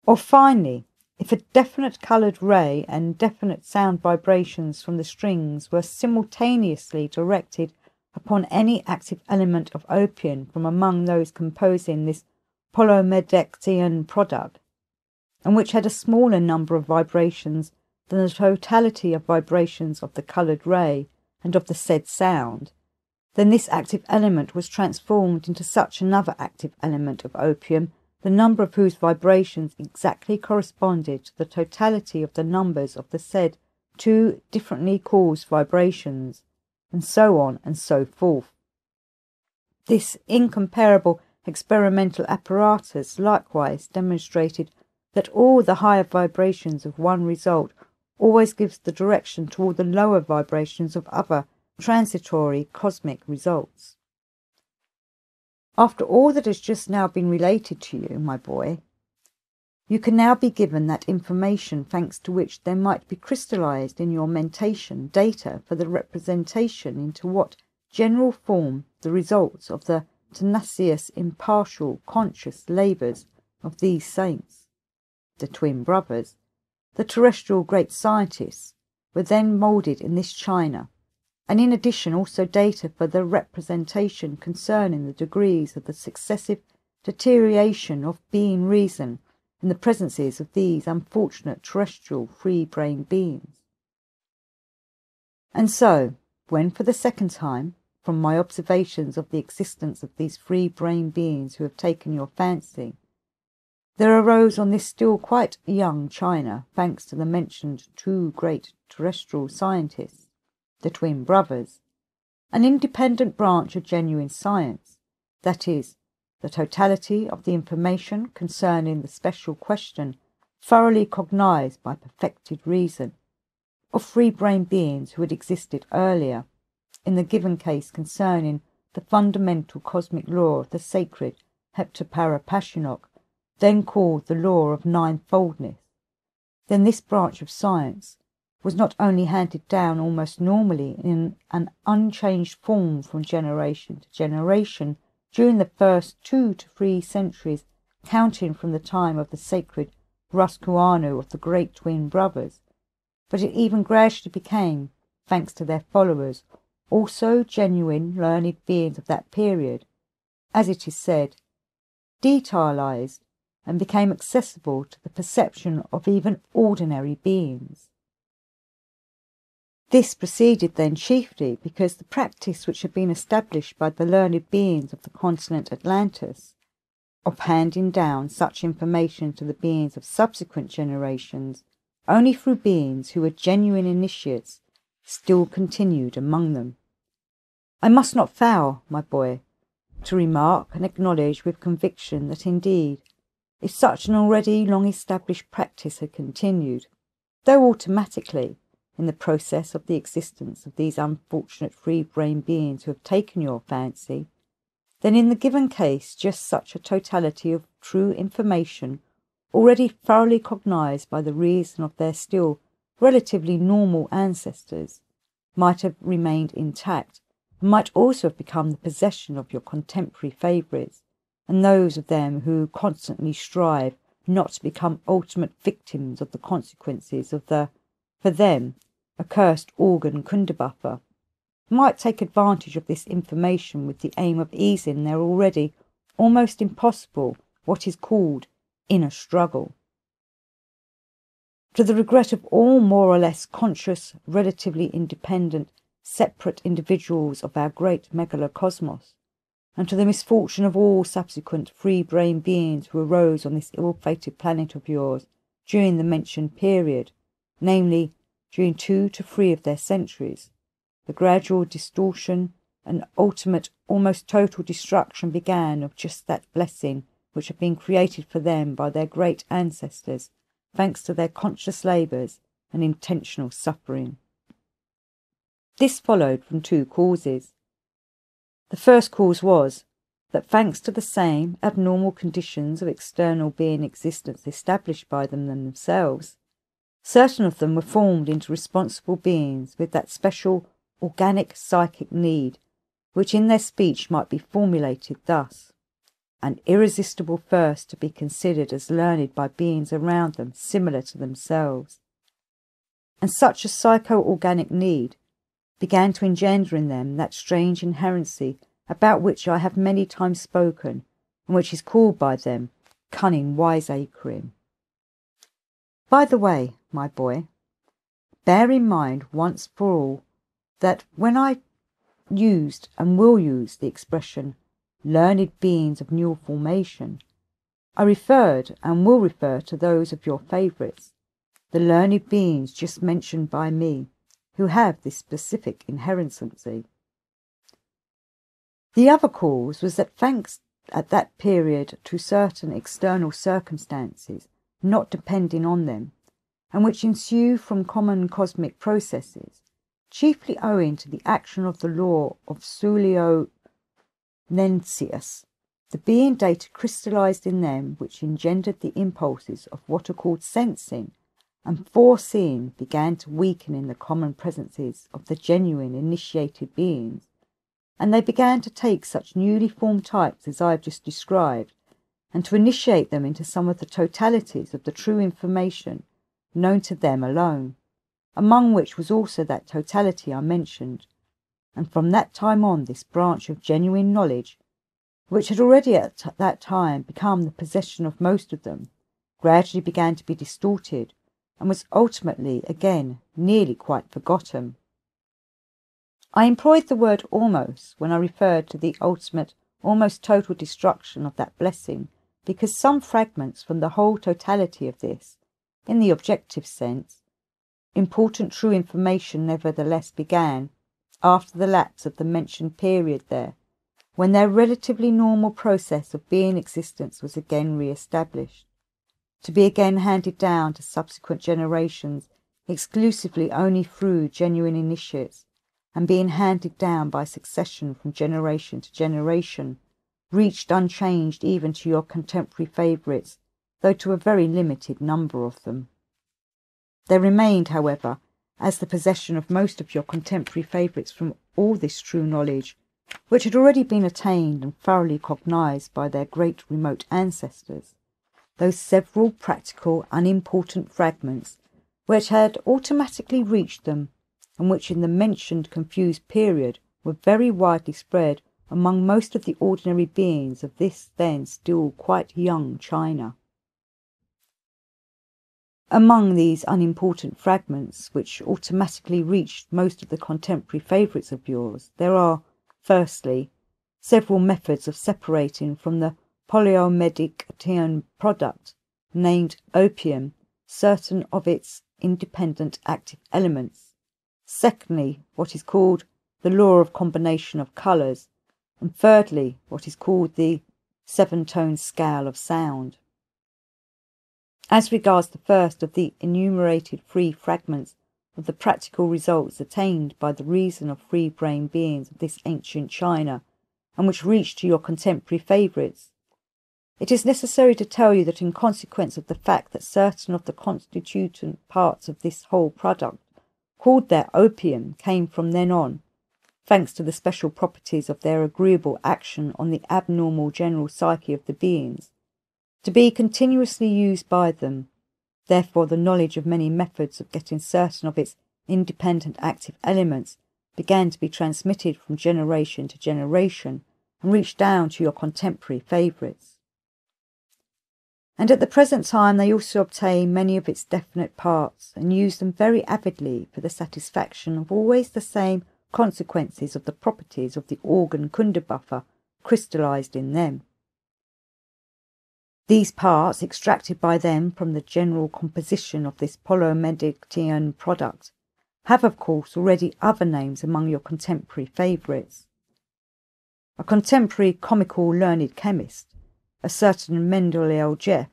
Or finally, if a definite coloured ray and definite sound vibrations from the strings were simultaneously directed upon any active element of opium from among those composing this polymedectian product, and which had a smaller number of vibrations than the totality of vibrations of the coloured ray and of the said sound, then this active element was transformed into such another active element of opium, the number of whose vibrations exactly corresponded to the totality of the numbers of the said two differently caused vibrations, and so on and so forth. This incomparable experimental apparatus likewise demonstrated that all the higher vibrations of one result always gives the direction to all the lower vibrations of other transitory cosmic results. After all that has just now been related to you, my boy, you can now be given that information thanks to which there might be crystallized in your mentation data for the representation into what general form the results of the tenacious, impartial, conscious labours of these saints, the twin brothers, the terrestrial great scientists, were then moulded in this china, and in addition also data for the representation concerning the degrees of the successive deterioration of being reason in the presences of these unfortunate terrestrial free-brained beings. And so, when for the second time, from my observations of the existence of these free-brained beings who have taken your fancy, there arose on this still quite young China, thanks to the mentioned two great terrestrial scientists, the twin brothers, an independent branch of genuine science, that is, the totality of the information concerning the special question thoroughly cognized by perfected reason, of free-brained beings who had existed earlier, in the given case concerning the fundamental cosmic law of the sacred Heptaparaparshinokh, then called the Law of Nine Foulness, then this branch of science was not only handed down almost normally in an unchanged form from generation to generation during the first 2 to 3 centuries, counting from the time of the sacred Raskuanu of the great twin brothers, but it even gradually became, thanks to their followers, also genuine learned beings of that period, as it is said, detailized and became accessible to the perception of even ordinary beings. This proceeded then chiefly because the practice which had been established by the learned beings of the continent Atlantis, of handing down such information to the beings of subsequent generations only through beings who were genuine initiates, still continued among them. I must not fail, my boy, to remark and acknowledge with conviction that indeed, if such an already long-established practice had continued, though automatically, in the process of the existence of these unfortunate free-brain beings who have taken your fancy, then in the given case just such a totality of true information, already thoroughly cognized by the reason of their still relatively normal ancestors, might have remained intact, and might also have become the possession of your contemporary favourites, and those of them who constantly strive not to become ultimate victims of the consequences of the, for them, accursed organ Kundabuffer, might take advantage of this information with the aim of easing their already almost impossible what is called inner struggle. To the regret of all more or less conscious, relatively independent, separate individuals of our great megalocosmos, and to the misfortune of all subsequent free-brain beings who arose on this ill-fated planet of yours during the mentioned period, namely, during 2 to 3 of their centuries, the gradual distortion and ultimate, almost total destruction began of just that blessing which had been created for them by their great ancestors, thanks to their conscious labours and intentional suffering. This followed from 2 causes. The first cause was that thanks to the same abnormal conditions of external being existence established by them themselves, certain of them were formed into responsible beings with that special organic psychic need, which in their speech might be formulated thus: an irresistible thirst to be considered as learned by beings around them similar to themselves. And such a psycho-organic need began to engender in them that strange inherency about which I have many times spoken, and which is called by them cunning wiseacring. By the way, my boy, bear in mind once for all that when I used and will use the expression learned beings of new formation, I referred and will refer to those of your favourites, the learned beings just mentioned by me, who have this specific inherency. The other cause was that thanks at that period to certain external circumstances not depending on them, and which ensue from common cosmic processes, chiefly owing to the action of the law of Sulio-Nensius, the being data crystallized in them which engendered the impulses of what are called sensing and foreseeing began to weaken in the common presences of the genuine initiated beings, and they began to take such newly formed types as I have just described, and to initiate them into some of the totalities of the true information known to them alone, among which was also that totality I mentioned, and from that time on this branch of genuine knowledge, which had already at that time become the possession of most of them, gradually began to be distorted, and was ultimately again nearly quite forgotten. I employed the word almost when I referred to the ultimate, almost total destruction of that blessing, because some fragments from the whole totality of this, in the objective sense, important true information nevertheless began, after the lapse of the mentioned period there, when their relatively normal process of being existence was again re-established, to be again handed down to subsequent generations exclusively only through genuine initiates, and being handed down by succession from generation to generation, reached unchanged even to your contemporary favourites, though to a very limited number of them. They remained, however, as the possession of most of your contemporary favourites from all this true knowledge, which had already been attained and thoroughly cognized by their great remote ancestors, those several practical, unimportant fragments which had automatically reached them, and which in the mentioned confused period were very widely spread among most of the ordinary beings of this then still quite young China. Among these unimportant fragments, which automatically reached most of the contemporary favourites of yours, there are, firstly, several methods of separating from the polymedication product, named opium, certain of its independent active elements. Secondly, what is called the law of combination of colours, and thirdly, what is called the seven-tone scale of sound. As regards the first of the enumerated free fragments of the practical results attained by the reason of free-brained beings of this ancient China, and which reached to your contemporary favourites, it is necessary to tell you that in consequence of the fact that certain of the constituent parts of this whole product, called their opium, came from then on, thanks to the special properties of their agreeable action on the abnormal general psyche of the beings, to be continuously used by them. Therefore the knowledge of many methods of getting certain of its independent active elements began to be transmitted from generation to generation and reached down to your contemporary favourites. And at the present time they also obtain many of its definite parts and use them very avidly for the satisfaction of always the same consequences of the properties of the organ Kundabuffer crystallized in them. These parts, extracted by them from the general composition of this polymedication product, have of course already other names among your contemporary favourites. A contemporary comical learned chemist, a certain Gurdjieff,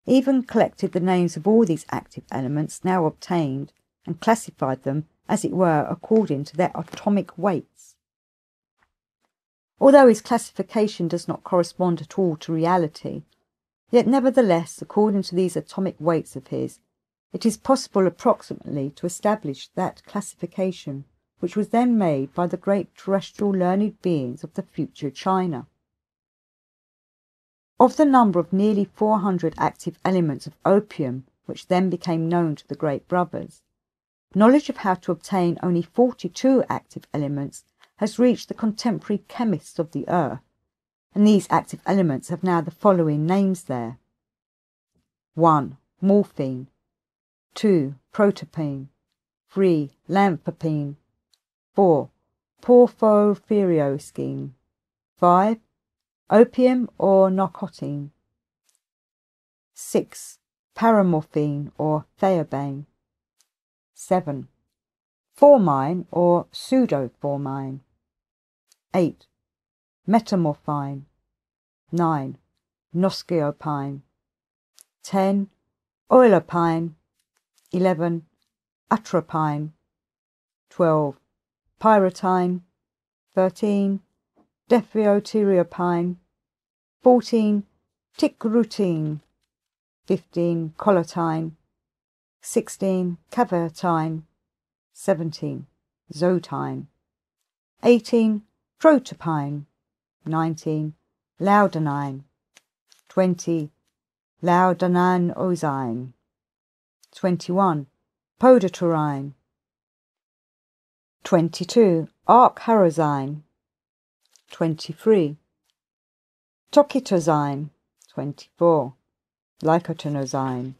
even collected the names of all these active elements now obtained and classified them, as it were, according to their atomic weights. Although his classification does not correspond at all to reality, yet nevertheless, according to these atomic weights of his, it is possible approximately to establish that classification which was then made by the great terrestrial learned beings of the future China. Of the number of nearly 400 active elements of opium which then became known to the great brothers, knowledge of how to obtain only 42 active elements has reached the contemporary chemists of the earth, and these active elements have now the following names there: 1. Morphine, 2. Protopine, 3. Lanthopine, 4. Porphyrioscine, 5. Opium or narcotine, 6. Paramorphine or theobromine, 7. Formine or pseudoformine, 8. Metamorphine, 9. Nosceopine, 10. Oilopine, 11. Atropine, 12. Pyrotine, 13. Dephioteriopine, 14. Ticrutine, 15. Colotine, 16. Cavertine, 17. Zotine, 18. Protopine, 19. Laudanine, 20. Laudanine, 21. Podaturine, 22. Archarosine, 23. Tokitosine, 24. Lycotonosine,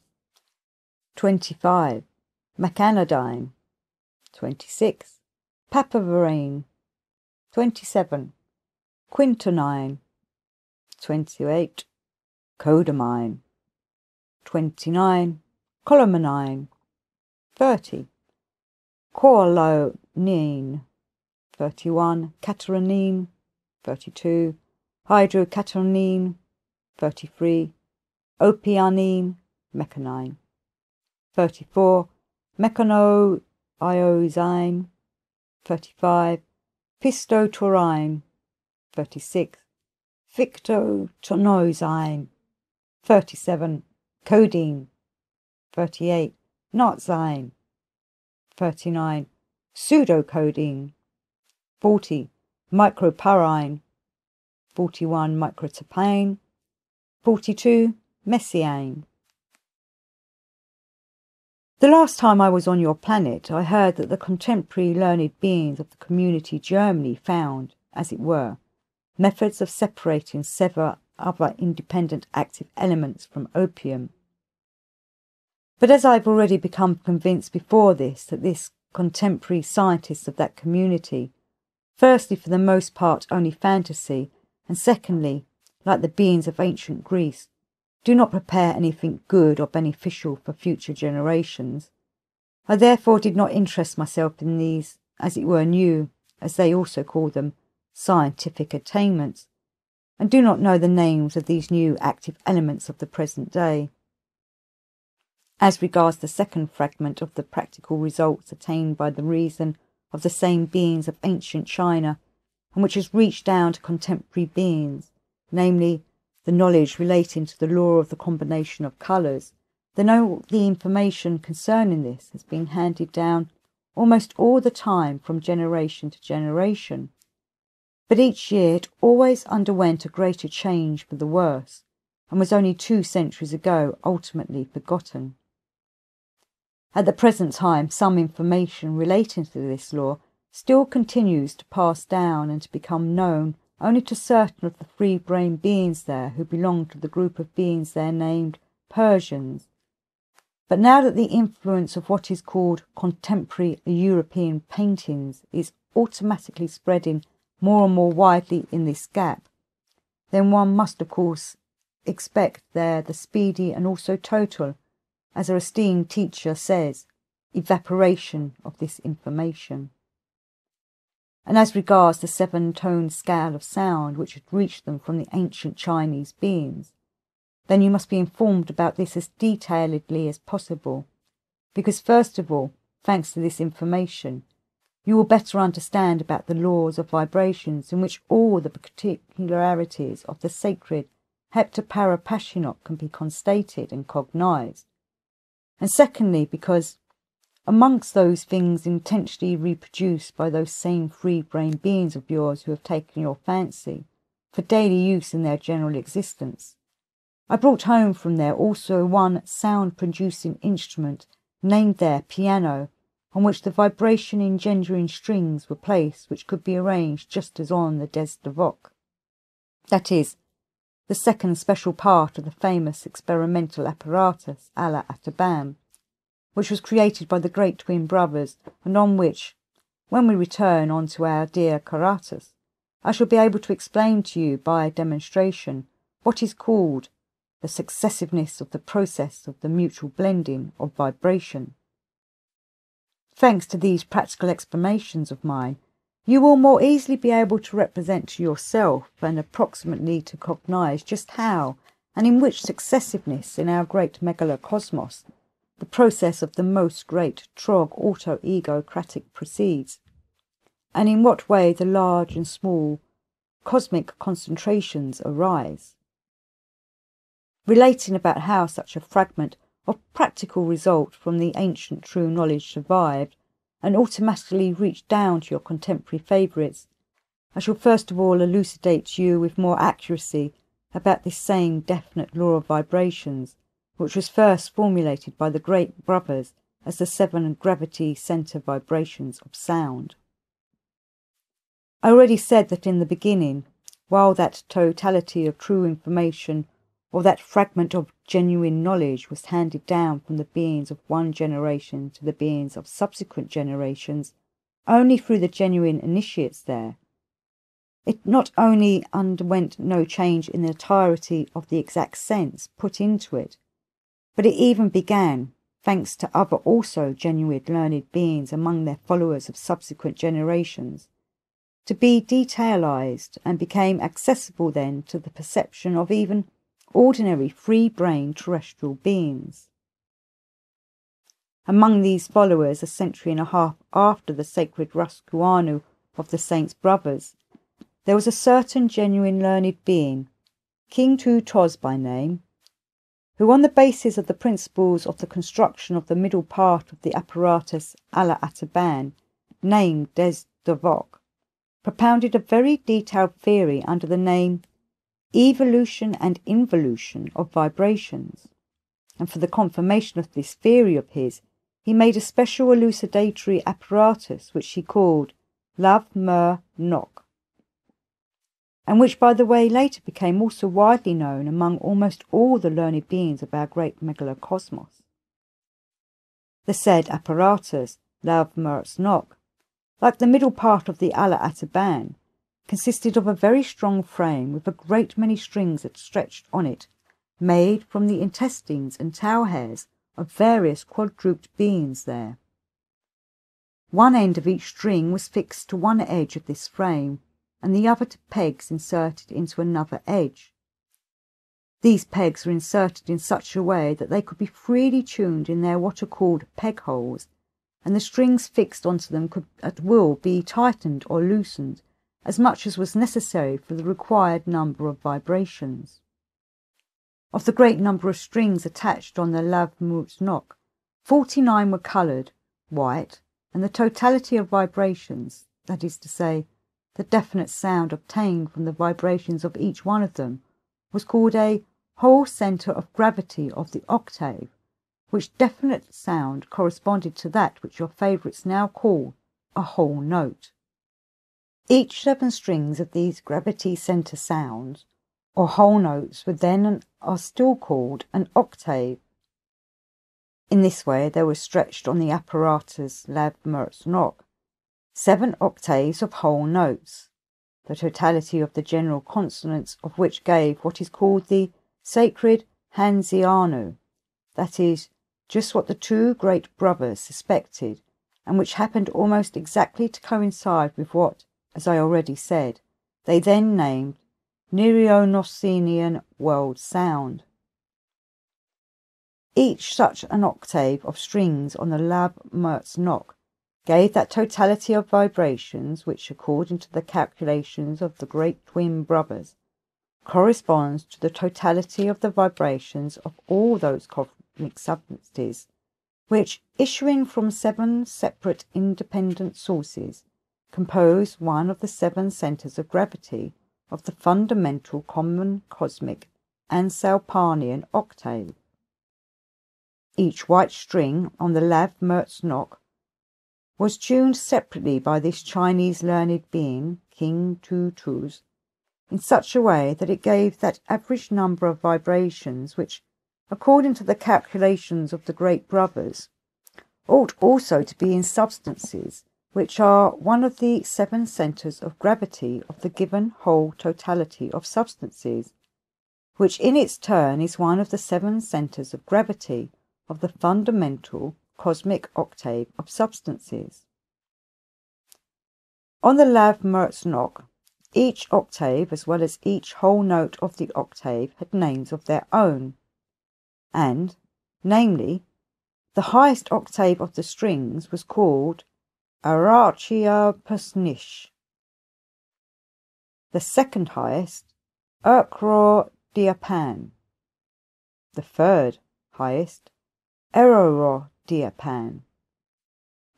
25. Mechanodine, 26. Papaverine, 27. Quintonine, 28. Codamine, 29. Colomanine, 30. Coalinine, 31. Cateranine, 32. Hydrocateranine, 33. Opianine, mechanine, 34. Mechanoiosine, 35. Pistotaurine, 36. Fictotonosine, 37. Codeine, 38. Narzine, 39. Pseudocodeine, 40. Microparine, 41. Microtapine, 42. Messiane. The last time I was on your planet, I heard that the contemporary learned beings of the community Germany found, as it were, methods of separating several other independent active elements from opium. But as I've already become convinced before this that this contemporary scientists of that community, firstly for the most part only fantasy, and secondly, like the beings of ancient Greece, do not prepare anything good or beneficial for future generations, I therefore did not interest myself in these, as it were, new, as they also call them, scientific attainments, and do not know the names of these new active elements of the present day. As regards the second fragment of the practical results attained by the reason of the same beings of ancient China, and which has reached down to contemporary beings, namely, the knowledge relating to the law of the combination of colours, then all the information concerning this has been handed down almost all the time from generation to generation. But each year it always underwent a greater change for the worse, and was only 2 centuries ago ultimately forgotten. At the present time, some information relating to this law still continues to pass down and to become known only to certain of the free-brained beings there who belong to the group of beings there named Persians. But now that the influence of what is called contemporary European paintings is automatically spreading more and more widely in this gap, then one must of course expect there the speedy and also total, as our esteemed teacher says, evaporation of this information. And as regards the 7-tone scale of sound which had reached them from the ancient Chinese beings, then you must be informed about this as detailedly as possible, because first of all, thanks to this information, you will better understand about the laws of vibrations in which all the particularities of the sacred Heptaparaparshinokh can be constated and cognized, and secondly, because amongst those things intentionally reproduced by those same free-brained beings of yours who have taken your fancy for daily use in their general existence, I brought home from there also one sound-producing instrument named there piano, on which the vibration-engendering strings were placed which could be arranged just as on the des de voc. That is, the second special part of the famous experimental apparatus à la Atabam, which was created by the great twin brothers, and on which, when we return on to our dear Karatas, I shall be able to explain to you by a demonstration what is called the successiveness of the process of the mutual blending of vibration. Thanks to these practical explanations of mine, you will more easily be able to represent to yourself and approximately to cognize just how and in which successiveness in our great megalocosmos the process of the most great trog auto-egocratic proceeds, and in what way the large and small cosmic concentrations arise. Relating about how such a fragment of practical result from the ancient true knowledge survived and automatically reached down to your contemporary favourites, I shall first of all elucidate to you with more accuracy about this same definite law of vibrations, which was first formulated by the great brothers as the 7 gravity centre vibrations of sound. I already said that in the beginning, while that totality of true information or that fragment of genuine knowledge was handed down from the beings of one generation to the beings of subsequent generations only through the genuine initiates there, it not only underwent no change in the entirety of the exact sense put into it, but it even began, thanks to other also genuine learned beings among their followers of subsequent generations, to be detailized and became accessible then to the perception of even ordinary free-brained terrestrial beings. Among these followers, a century and a half after the sacred Raskuanu of the Saints' Brothers, there was a certain genuine learned being, King Tu Toz by name, who on the basis of the principles of the construction of the middle part of the apparatus à la Ataban, named Des de Voc, propounded a very detailed theory under the name evolution and involution of vibrations, and for the confirmation of this theory of his, he made a special elucidatory apparatus which he called Law of Nine Foulness. and which, by the way, later became also widely known among almost all the learned beings of our great megalocosmos. The said apparatus, Law of Nine Foulness, like the middle part of the Allah Ataban, consisted of a very strong frame with a great many strings that stretched on it, made from the intestines and tail hairs of various quadruped beings there. One end of each string was fixed to one edge of this frame, and the other to pegs inserted into another edge. These pegs were inserted in such a way that they could be freely tuned in their what are called peg holes, and the strings fixed onto them could at will be tightened or loosened as much as was necessary for the required number of vibrations. Of the great number of strings attached on the Law of Nine Foulness, 49 were coloured, white, and the totality of vibrations, that is to say, the definite sound obtained from the vibrations of each one of them, was called a whole centre of gravity of the octave, which definite sound corresponded to that which your favourites now call a whole note. Each 7 strings of these gravity centre sounds, or whole notes, were then and are still called an octave. In this way there were stretched on the apparatus Law of Nine Foulness 7 octaves of whole notes, the totality of the general consonants of which gave what is called the sacred Hanzianu, that is, just what the 2 great brothers suspected, and which happened almost exactly to coincide with what, as I already said, they then named Nereonocenian world sound. Each such an octave of strings on the Law of Nine Foulness gave that totality of vibrations which, according to the calculations of the great twin brothers, corresponds to the totality of the vibrations of all those cosmic substances which, issuing from 7 separate independent sources, compose one of the 7 centres of gravity of the fundamental common cosmic and Salpanian octave. Each white string on the Law of Nine Foulness was tuned separately by this Chinese learned being, King Tutuz, in such a way that it gave that average number of vibrations which, according to the calculations of the great brothers, ought also to be in substances which are one of the 7 centres of gravity of the given whole totality of substances, which in its turn is one of the 7 centres of gravity of the fundamental cosmic octave of substances. On the Law of Nine Foulness, each octave as well as each whole note of the octave had names of their own, and, namely, the highest octave of the strings was called Heptaparaparshinokh, the second highest Gurdjieff, the third highest Paraprofessional,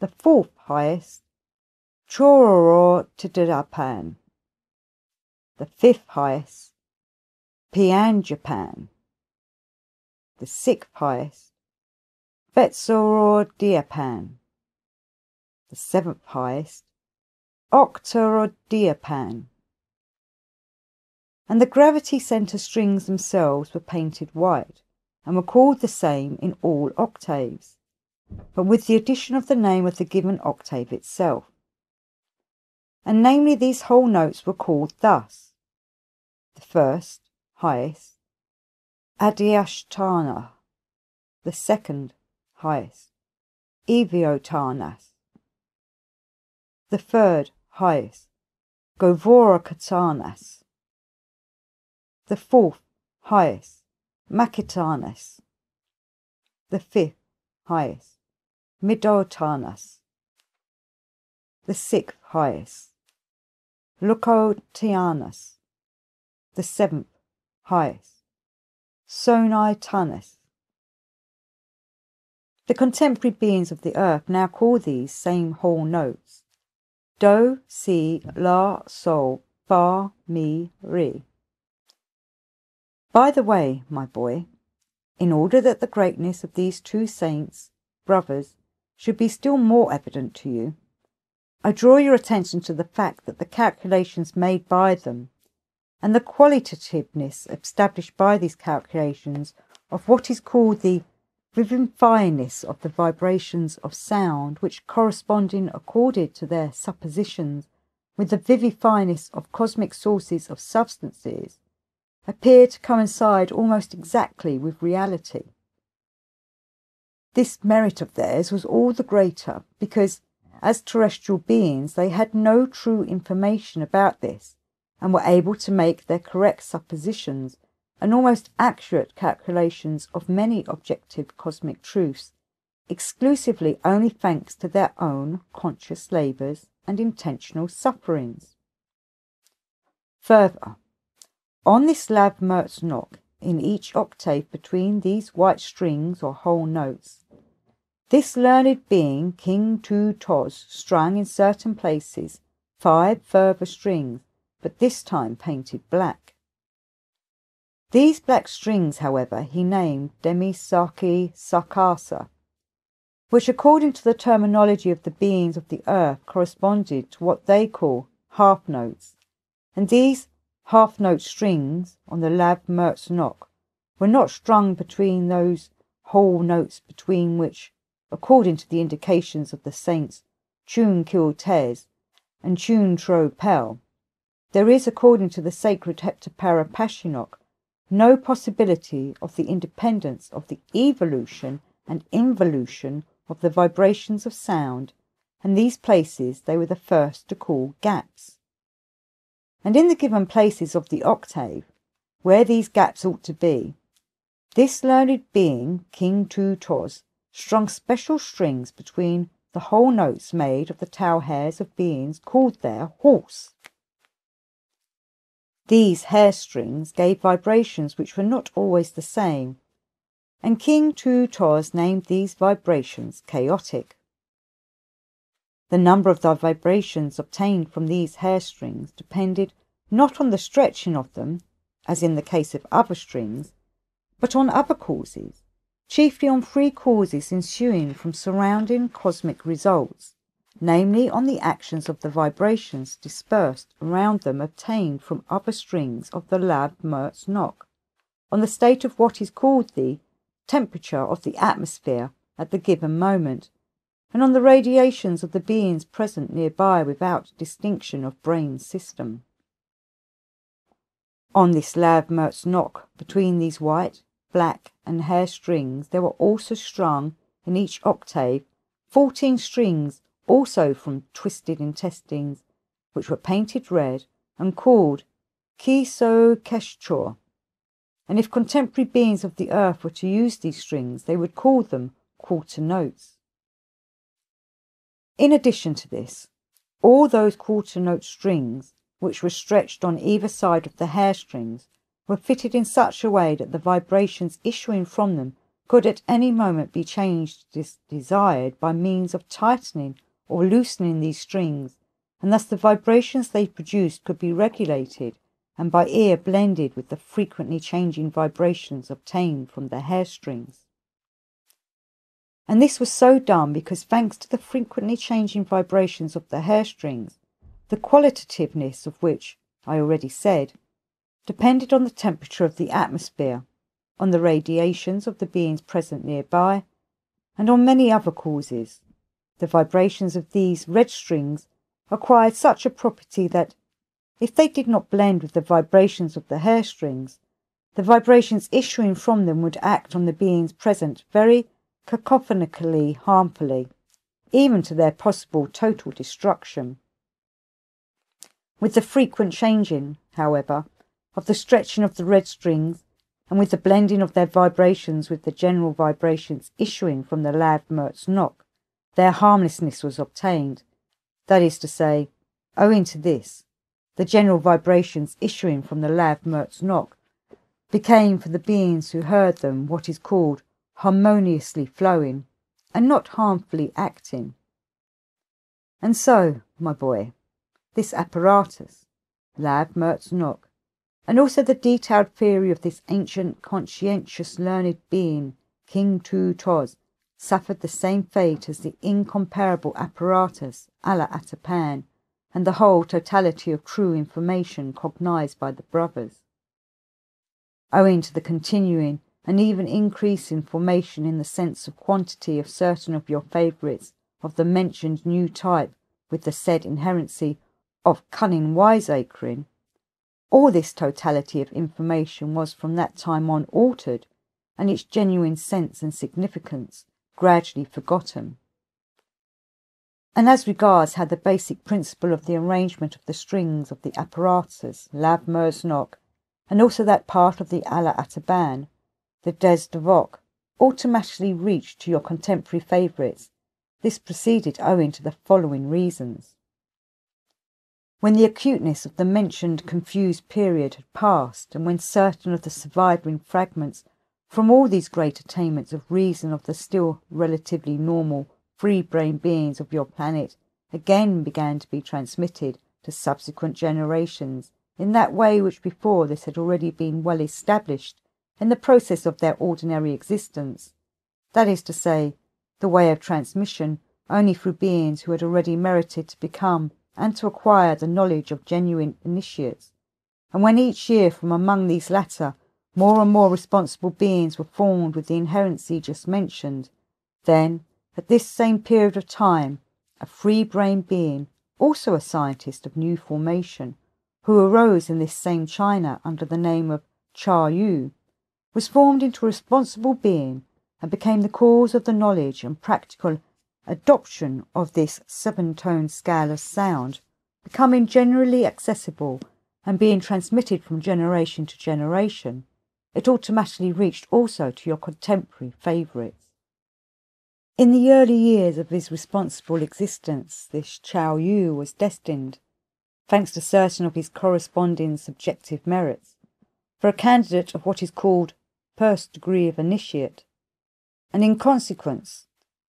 the 4th highest Paraprofessional, the 5th highest Planetary, the 6th highest Beelzebub, the 7th highest Hector, and the gravity centre strings themselves were painted white and were called the same in all octaves, but with the addition of the name of the given octave itself. And namely these whole notes were called thus: the first, highest, Adhyasthana, the second, highest, Eviotanas, the third, highest, Govorakatanas, the 4th, highest, Makitanas, the 5th, highest, Midotanas, the 6th, highest, Lukotianas, the 7th, highest, Sonaitanas. The contemporary beings of the earth now call these same whole notes Do, Si, La, Sol, Fa, Mi, Re. By the way, my boy, in order that the greatness of these 2 saints, brothers, should be still more evident to you, I draw your attention to the fact that the calculations made by them and the qualitativeness established by these calculations of what is called the vivifyingness of the vibrations of sound, which corresponding according to their suppositions with the vivifyingness of cosmic sources of substances, appear to coincide almost exactly with reality. This merit of theirs was all the greater because, as terrestrial beings, they had no true information about this, and were able to make their correct suppositions and almost accurate calculations of many objective cosmic truths, exclusively only thanks to their own conscious labours and intentional sufferings. Further, on this Lav Mertznock, in each octave between these white strings or whole notes, this learned being, King Tu Toz, strung in certain places 5 further strings, but this time painted black. These black strings, however, he named Demisaki Sakasa, which according to the terminology of the beings of the earth corresponded to what they call half notes, and these half note strings on the Lav Mertznock were not strung between those whole notes between which, according to the indications of the saints Chun Kil Tez and Chun Tro Pel, there is, according to the sacred Heptaparaparshinokh, no possibility of the independence of the evolution and involution of the vibrations of sound, and these places they were the first to call gaps. And in the given places of the octave, where these gaps ought to be, this learned being, King Tu Toz, strung special strings between the whole notes made of the tail hairs of beings called their horse. These hair strings gave vibrations which were not always the same, and King Tu Toz named these vibrations chaotic. The number of the vibrations obtained from these hair strings depended not on the stretching of them, as in the case of other strings, but on other causes, chiefly on 3 causes ensuing from surrounding cosmic results, namely on the actions of the vibrations dispersed around them obtained from other strings of the Lav Mertznock, on the state of what is called the temperature of the atmosphere at the given moment, and on the radiations of the beings present nearby without distinction of brain system. On this Lav Mertznock, between these white, black and hair strings, there were also strung in each octave 14 strings, also from twisted intestines, which were painted red and called Kiso Keshchor, and if contemporary beings of the earth were to use these strings, they would call them quarter notes. In addition to this, all those quarter note strings, which were stretched on either side of the hair strings, were fitted in such a way that the vibrations issuing from them could at any moment be changed as desired by means of tightening or loosening these strings, and thus the vibrations they produced could be regulated and by ear blended with the frequently changing vibrations obtained from the hair strings. And this was so done because, thanks to the frequently changing vibrations of the hair strings, the qualitativeness of which, I already said, depended on the temperature of the atmosphere, on the radiations of the beings present nearby, and on many other causes, the vibrations of these red strings acquired such a property that, if they did not blend with the vibrations of the hair strings, the vibrations issuing from them would act on the beings present very cacophonically harmfully, even to their possible total destruction. With the frequent changing, however, of the stretching of the red strings, and with the blending of their vibrations with the general vibrations issuing from the Lav Mertznock, their harmlessness was obtained. That is to say, owing to this, the general vibrations issuing from the Lav Mertznock became for the beings who heard them what is called harmoniously flowing, and not harmfully acting. And so, my boy, this apparatus, Lav Mertznock, and also the detailed theory of this ancient conscientious learned being, King Tu Toz, suffered the same fate as the incomparable apparatus, Allah Atapan, and the whole totality of true information cognized by the brothers. Owing to the continuing and even increasing formation in the sense of quantity of certain of your favourites of the mentioned new type with the said inherency of cunning wiseacring, all this totality of information was from that time on altered, and its genuine sense and significance gradually forgotten. And as regards how the basic principle of the arrangement of the strings of the apparatus, Lav Merznok, and also that part of the Allah Ataban, the Des Devok, automatically reached to your contemporary favourites, this proceeded owing to the following reasons. When the acuteness of the mentioned confused period had passed, and when certain of the surviving fragments from all these great attainments of reason of the still relatively normal free-brain beings of your planet again began to be transmitted to subsequent generations in that way which before this had already been well established in the process of their ordinary existence, that is to say, the way of transmission only through beings who had already merited to become and to acquire the knowledge of genuine initiates, and when each year from among these latter more and more responsible beings were formed with the inherency just mentioned, then, at this same period of time, a free-brain being, also a scientist of new formation, who arose in this same China under the name of Cha Yu, was formed into a responsible being and became the cause of the knowledge and practical adoption of this seven-tone scale of sound, becoming generally accessible and being transmitted from generation to generation. It automatically reached also to your contemporary favourites. In the early years of his responsible existence, this Chao Yu was destined, thanks to certain of his corresponding subjective merits, for a candidate of what is called first degree of initiate, and in consequence,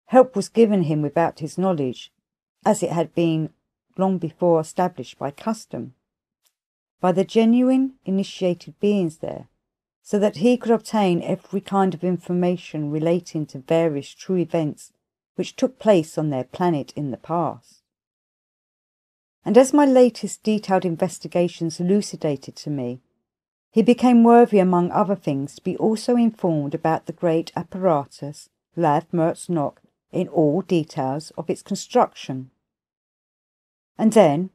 help was given him without his knowledge, as it had been long before established by custom, by the genuine initiated beings there, so that he could obtain every kind of information relating to various true events which took place on their planet in the past. And as my latest detailed investigations elucidated to me, he became worthy among other things to be also informed about the great apparatus, Lav Merznok, in all details of its construction. And then,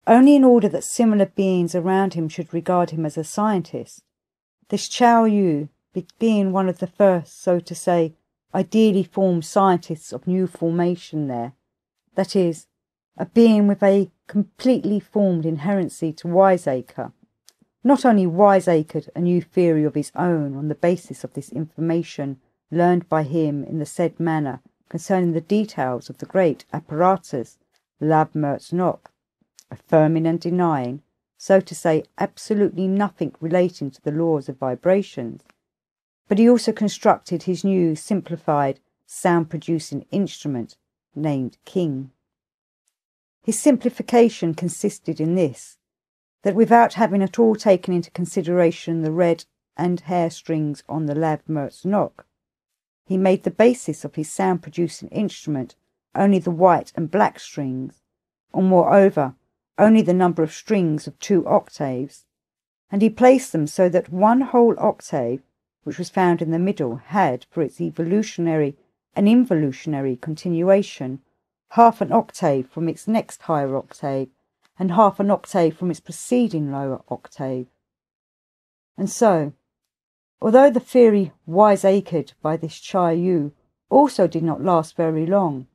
only in order that similar beings around him should regard him as a scientist, this Chao Yu, being one of the first, so to say, ideally formed scientists of new formation there, that is, a being with a completely formed inherency to wiseacre, not only wiseacred a new theory of his own on the basis of this information learned by him in the said manner concerning the details of the great apparatus, Lav Merznok, affirming and denying, so to say, absolutely nothing relating to the laws of vibrations, but he also constructed his new simplified sound-producing instrument named King. His simplification consisted in this, that without having at all taken into consideration the red and hair strings on the Lav Merznok, he made the basis of his sound-producing instrument only the white and black strings, or moreover, only the number of strings of 2 octaves, and he placed them so that one whole octave, which was found in the middle, had, for its evolutionary and involutionary continuation, half an octave from its next higher octave, and half an octave from its preceding lower octave. And so, although the theory wiseacred by this Chai Yu also did not last very long,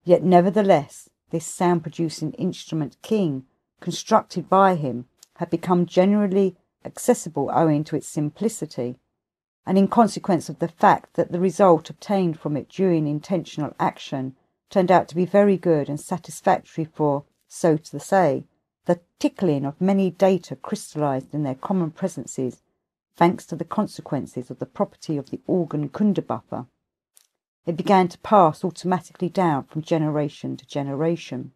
yet nevertheless this sound-producing instrument King, constructed by him, had become generally accessible owing to its simplicity, and in consequence of the fact that the result obtained from it during intentional action turned out to be very good and satisfactory for, so to say, the tickling of many data crystallized in their common presences, thanks to the consequences of the property of the organ Kundabuffer. It began to pass automatically down from generation to generation.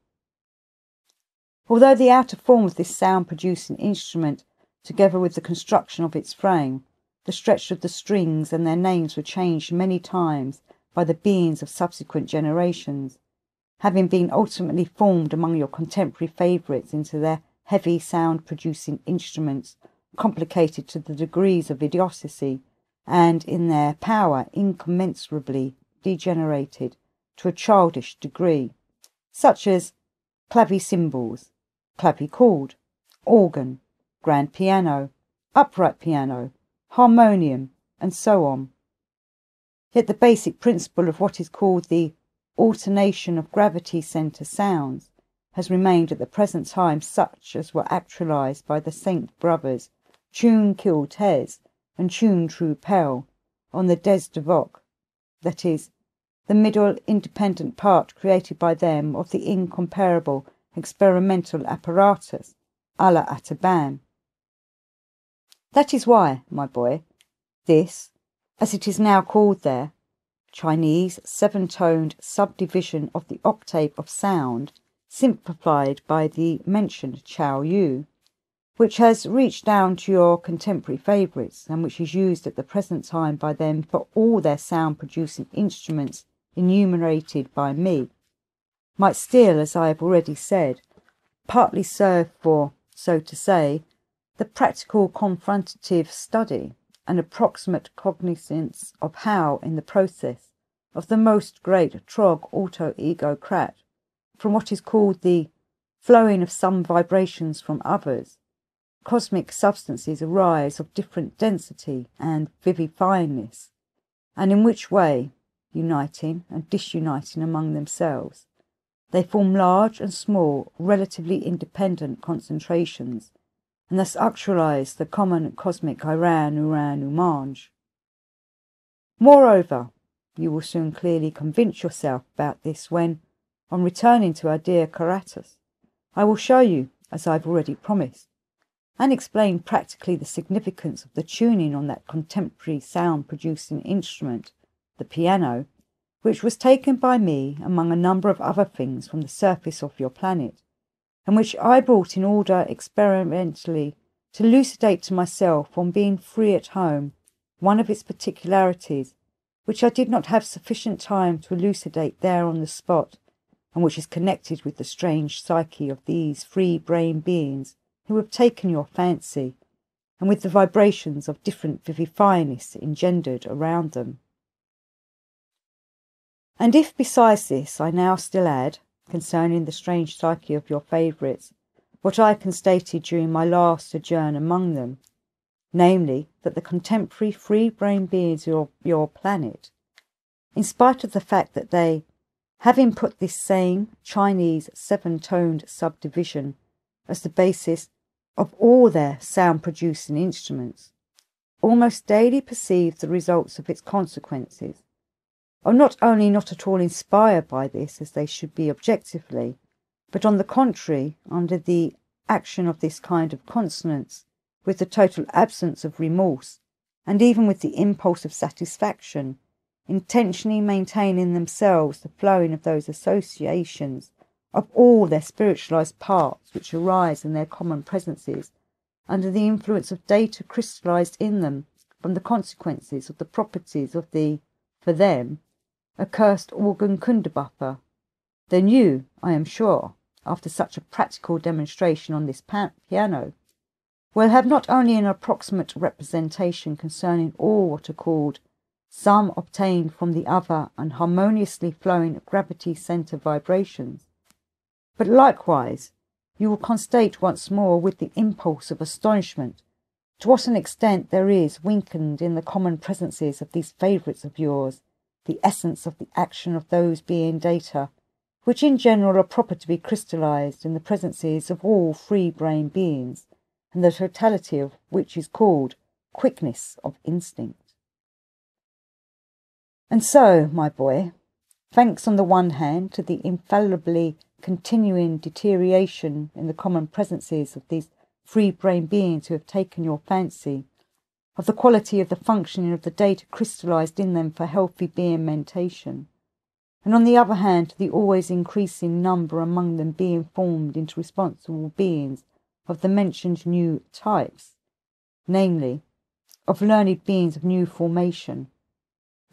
Although the outer form of this sound-producing instrument, together with the construction of its frame, the stretch of the strings and their names were changed many times by the beings of subsequent generations, having been ultimately formed among your contemporary favourites into their heavy sound-producing instruments, complicated to the degrees of idiocy, and in their power incommensurably degenerated to a childish degree, such as clavicymbals, clavichord, organ, grand piano, upright piano, harmonium, and so on. Yet the basic principle of what is called the alternation of gravity centre sounds has remained at the present time such as were actualised by the Saint Brothers, Tune Kill Tez and Tune True Pell, on the Des de Voc, that is, the middle independent part created by them of the incomparable experimental apparatus a la Ataban. That is why, my boy, this, as it is now called there, Chinese seven-toned subdivision of the octave of sound, simplified by the mentioned Chao Yu, which has reached down to your contemporary favourites and which is used at the present time by them for all their sound-producing instruments enumerated by me, might still, as I have already said, partly serve for, so to say, the practical confrontative study and approximate cognizance of how, in the process of the most great trog auto-ego-crat, from what is called the flowing of some vibrations from others, cosmic substances arise of different density and vivifyingness, and in which way, uniting and disuniting among themselves, they form large and small, relatively independent concentrations, and thus actualize the common cosmic Iran, Uran, Umanj. Moreover, you will soon clearly convince yourself about this when, on returning to our dear Karatas, I will show you, as I have already promised, and explain practically the significance of the tuning on that contemporary sound-producing instrument, the piano, which was taken by me among a number of other things from the surface of your planet, and which I brought in order experimentally to elucidate to myself, on being free at home, one of its particularities, which I did not have sufficient time to elucidate there on the spot, and which is connected with the strange psyche of these free-brain beings who have taken your fancy, and with the vibrations of different vivifyingness engendered around them. And if besides this I now still add, concerning the strange psyche of your favourites, what I constated during my last sojourn among them, namely, that the contemporary free-brain beings of your planet, in spite of the fact that they, having put this same Chinese seven-toned subdivision as the basis of all their sound-producing instruments, almost daily perceive the results of its consequences, are not only not at all inspired by this as they should be objectively, but on the contrary, under the action of this kind of consonance, with the total absence of remorse, and even with the impulse of satisfaction, intentionally maintain in themselves the flowing of those associations of all their spiritualized parts which arise in their common presences under the influence of data crystallized in them from the consequences of the properties of the, for them, accursed organ Kundabuffer, then you, I am sure, after such a practical demonstration on this piano, will have not only an approximate representation concerning all what are called some obtained from the other and harmoniously flowing gravity centre vibrations, but likewise you will constate once more with the impulse of astonishment to what an extent there is weakened in the common presences of these favourites of yours the essence of the action of those being data, which in general are proper to be crystallized in the presences of all free-brain beings, and the totality of which is called quickness of instinct. And so, my boy, thanks on the one hand to the infallibly continuing deterioration in the common presences of these free-brain beings who have taken your fancy, of the quality of the functioning of the data crystallized in them for healthy being mentation, and on the other hand to the always increasing number among them being formed into responsible beings of the mentioned new types, namely, of learned beings of new formation,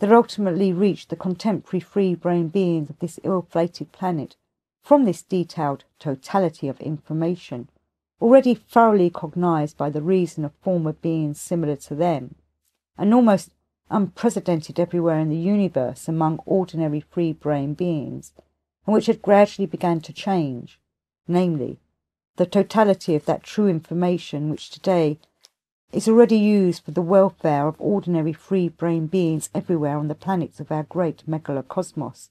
that ultimately reached the contemporary free-brain beings of this ill-fated planet from this detailed totality of information, already thoroughly cognized by the reason of former beings similar to them, and almost unprecedented everywhere in the universe among ordinary free-brain beings, and which had gradually begun to change, namely, the totality of that true information which today is already used for the welfare of ordinary free-brain beings everywhere on the planets of our great megalocosmos,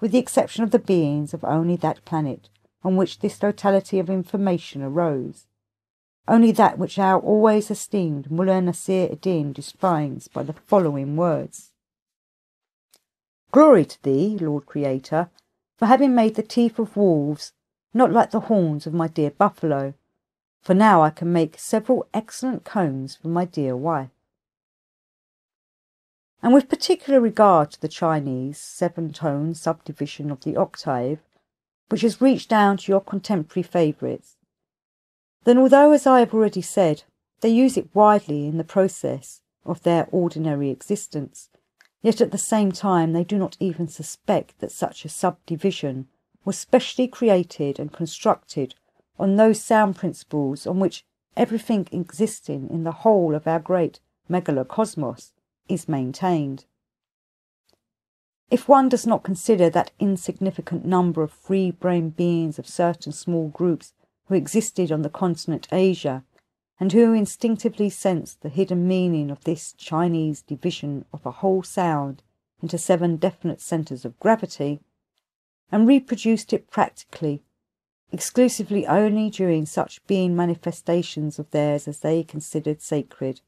with the exception of the beings of only that planet on which this totality of information arose, only that which our always esteemed Mullah Nasir ad-Din defines by the following words: "Glory to thee, Lord Creator, for having made the teeth of wolves not like the horns of my dear buffalo, for now I can make several excellent combs for my dear wife." And with particular regard to the Chinese seven-tone subdivision of the octave, which has reached down to your contemporary favourites, then although, as I have already said, they use it widely in the process of their ordinary existence, yet at the same time they do not even suspect that such a subdivision was specially created and constructed on those sound principles on which everything existing in the whole of our great megalocosmos is maintained. If one does not consider that insignificant number of free-brain beings of certain small groups who existed on the continent Asia, and who instinctively sensed the hidden meaning of this Chinese division of a whole sound into 7 definite centres of gravity, and reproduced it practically, exclusively only during such being manifestations of theirs as they considered sacred,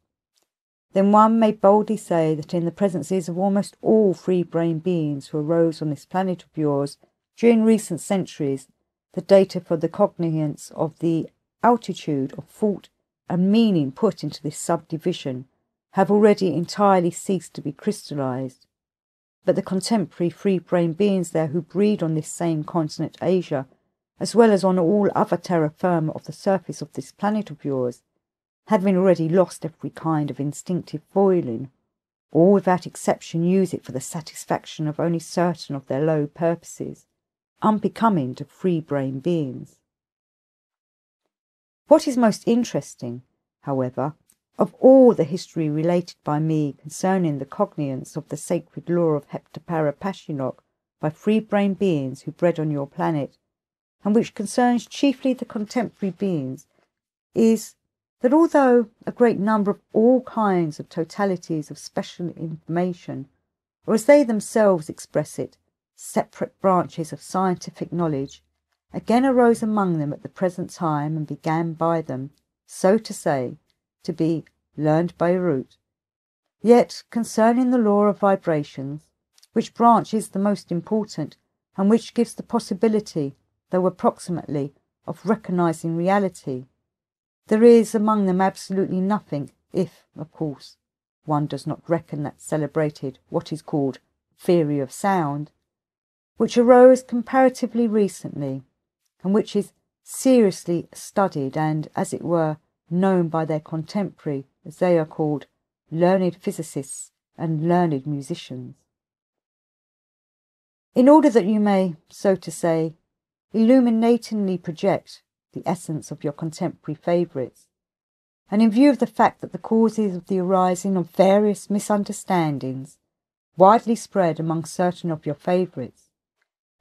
then one may boldly say that in the presences of almost all free-brain beings who arose on this planet of yours during recent centuries, the data for the cognizance of the altitude of thought and meaning put into this subdivision have already entirely ceased to be crystallized. But the contemporary free-brain beings there who breed on this same continent Asia, as well as on all other terra firma of the surface of this planet of yours, having already lost every kind of instinctive foiling, all without exception use it for the satisfaction of only certain of their low purposes, unbecoming to free-brain beings. What is most interesting, however, of all the history related by me concerning the cognizance of the sacred law of Heptaparaparshinokh by free-brain beings who bred on your planet, and which concerns chiefly the contemporary beings, is that although a great number of all kinds of totalities of special information, or as they themselves express it, separate branches of scientific knowledge, again arose among them at the present time and began by them, so to say, to be learned by rote, yet concerning the law of vibrations, which branch is the most important, and which gives the possibility, though approximately, of recognizing reality, there is among them absolutely nothing, if, of course, one does not reckon that celebrated what is called theory of sound, which arose comparatively recently, and which is seriously studied and, as it were, known by their contemporary, as they are called, learned physicists and learned musicians. In order that you may, so to say, illuminatingly project the essence of your contemporary favourites, and in view of the fact that the causes of the arising of various misunderstandings widely spread among certain of your favourites,